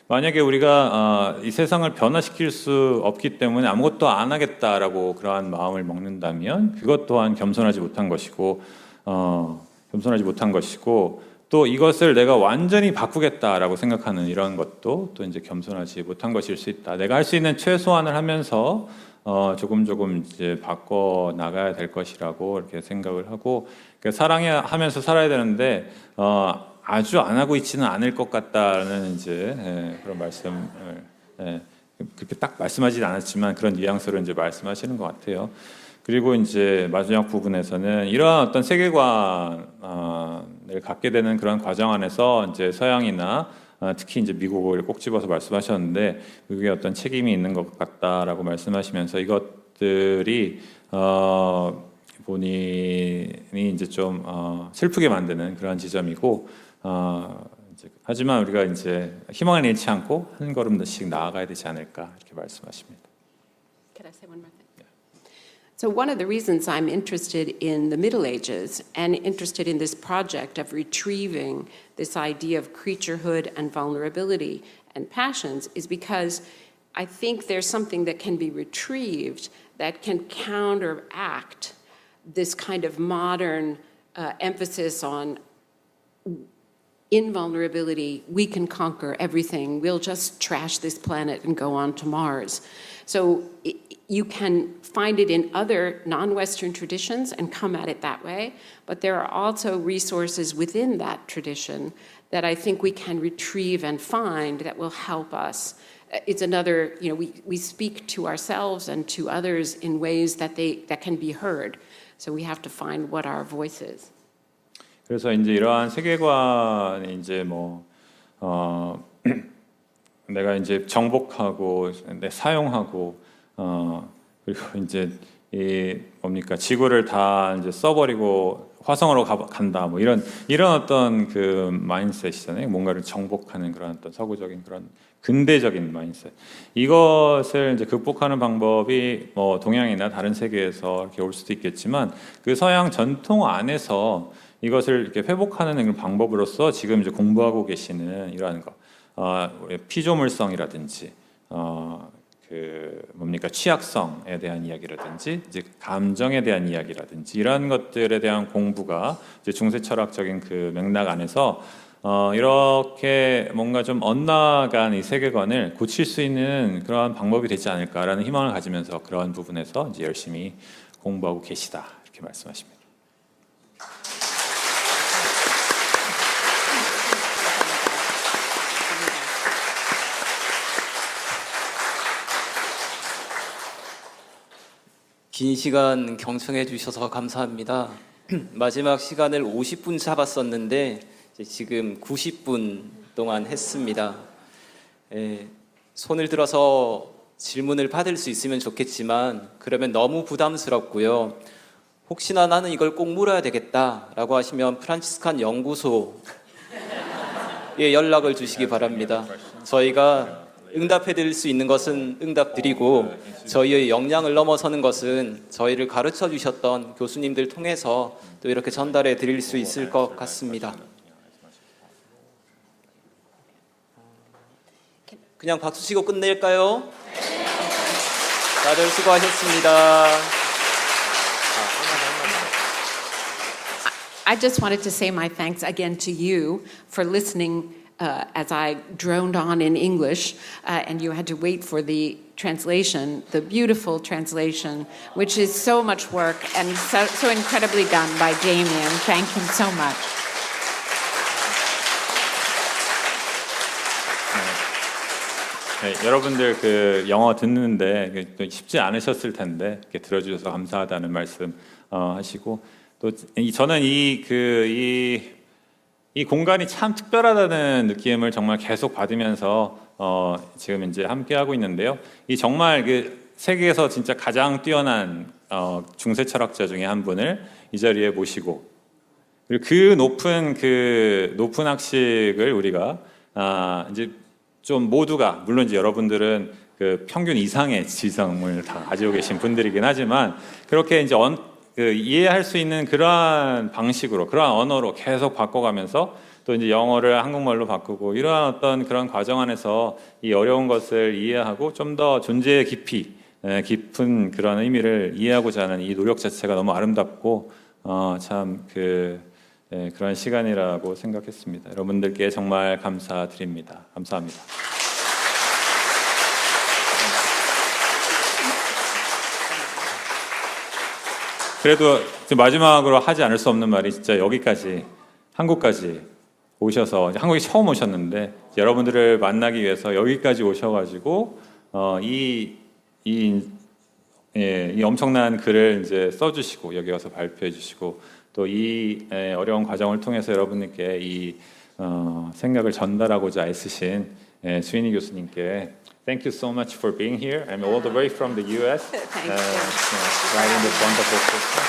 만약에 우리가 이 세상을 변화시킬 수 없기 때문에 아무것도 안 하겠다라고 그러한 마음을 먹는다면 그것 또한 겸손하지 못한 것이고, 또 이것을 내가 완전히 바꾸겠다라고 생각하는 이런 것도 또 이제 겸손하지 못한 것일 수 있다. 내가 할 수 있는 최소한을 하면서 조금 이제 바꿔 나가야 될 것이라고 이렇게 생각을 하고, 사랑하면서 살아야 되는데 아주 안 하고 있지는 않을 것 같다는 이제 그런 말씀을 그렇게 딱 말씀하지는 않았지만 그런 뉘앙스로 이제 말씀하시는 것 같아요. 그리고 이제 마지막 부분에서는 이러한 어떤 세계관을 갖게 되는 그런 과정 안에서 이제 서양이나 특히 이제 미국을 꼭 집어서 말씀하셨는데, 그게 어떤 책임이 있는 것 같다라고 말씀하시면서 이것들이 본인이 이제 좀 슬프게 만드는 그런 지점이고, 하지만 우리가 이제 희망을 잃지 않고 한 걸음씩 나아가야 되지 않을까 이렇게 말씀하십니다. Can I say one more thing? So one of the reasons I'm interested in the Middle Ages and interested in this project of retrieving this idea of creaturehood and vulnerability and passions is because I think there's something that can be retrieved that can counteract this kind of modern emphasis on invulnerability. We can conquer everything. We'll just trash this planet and go on to Mars. So you can find it in other non-Western traditions and come at it that way, but there are also resources within that tradition that I think we can retrieve and find that will help us. It's another, we speak to ourselves and to others in ways that can be heard. So we have to find what our voice is. 그래서 이제 이러한 세계관이 이제 내가 이제 정복하고 사용하고 그리고 이제 이 뭡니까 지구를 다 이제 써버리고 화성으로 간다 이런 어떤 그 마인드셋이잖아요. 뭔가를 정복하는 그런 어떤 서구적인 그런 근대적인 마인드셋. 이것을 이제 극복하는 방법이 동양이나 다른 세계에서 이렇게 올 수도 있겠지만 그 서양 전통 안에서 이것을 이렇게 회복하는 그런 방법으로서 지금 이제 공부하고 계시는 이러한 거, 피조물성이라든지 그 뭡니까 취약성에 대한 이야기라든지 이제 감정에 대한 이야기라든지 이러한 것들에 대한 공부가 이제 중세 철학적인 그 맥락 안에서 이렇게 뭔가 좀 엇나간 이 세계관을 고칠 수 있는 그러한 방법이 되지 않을까라는 희망을 가지면서 그러한 부분에서 이제 열심히 공부하고 계시다 이렇게 말씀하십니다. 긴 시간 경청해 주셔서 감사합니다. 마지막 시간을 50분 잡았었는데 지금 90분 동안 했습니다. 손을 들어서 질문을 받을 수 있으면 좋겠지만 그러면 너무 부담스럽고요. 혹시나 나는 이걸 꼭 물어야 되겠다라고 하시면 프란치스칸 연구소에 연락을 주시기 바랍니다. 저희가 응답해 드릴 수 있는 것은 응답 드리고 저희의 역량을 넘어서는 것은 저희를 가르쳐 주셨던 교수님들 통해서 또 이렇게 전달해 드릴 수 있을 것 같습니다. 그냥 박수 치고 끝낼까요? 다들 수고하셨습니다. I just wanted to say my thanks again to you for listening as I droned on in English, and you had to wait for the translation, the beautiful translation, which is so much work and so incredibly done by Damien. Thank him so much. 네, 여러분들 그 영어 듣는데 쉽지 않으셨을 텐데 이렇게 들어주셔서 감사하다는 말씀 하시고 또 저는 이 공간이 참 특별하다는 느낌을 정말 계속 받으면서 지금 이제 함께 하고 있는데요. 이 정말 그 세계에서 진짜 가장 뛰어난 중세 철학자 중에 한 분을 이 자리에 모시고, 그리고 그 높은 학식을 우리가 이제 좀 모두가, 물론 이제 여러분들은 그 평균 이상의 지성을 다 가지고 계신 분들이긴 하지만, 그렇게 이제 이해할 수 있는 그러한 방식으로, 그러한 언어로 계속 바꿔가면서 또 이제 영어를 한국말로 바꾸고, 이러한 어떤 그런 과정 안에서 이 어려운 것을 이해하고 좀 더 존재의 깊은 그런 의미를 이해하고자 하는 이 노력 자체가 너무 아름답고 참 그런 시간이라고 생각했습니다. 여러분들께 정말 감사드립니다. 감사합니다. 그래도 마지막으로 하지 않을 수 없는 말이, 진짜 여기까지 한국까지 오셔서, 한국에 처음 오셨는데 여러분들을 만나기 위해서 여기까지 오셔가지고 이 엄청난 글을 이제 써주시고 여기 와서 발표해주시고, 또 이 어려운 과정을 통해서 여러분들께 이 생각을 전달하고자 애쓰신 스위니 교수님께 Thank you so much for being here. I'm all the way from the U.S. Thank you. Writing this wonderful book.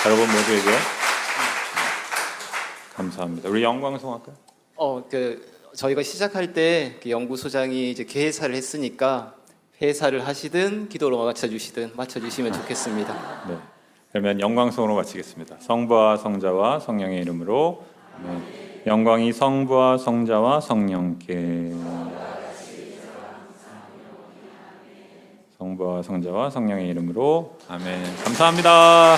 여러분 모두에게 감사합니다. 우리 영광송 할까요? 저희가 시작할 때 연구소장이 이제 개회사를 했으니까 회사를 하시든 기도로 맞춰주시면 좋겠습니다. 네. 그러면 영광송으로 마치겠습니다. 성부와 성자와 성령의 이름으로. 네. 영광이 성부와 성자와 성령께. 성부와 성자와 성령의 이름으로. 아멘. 감사합니다.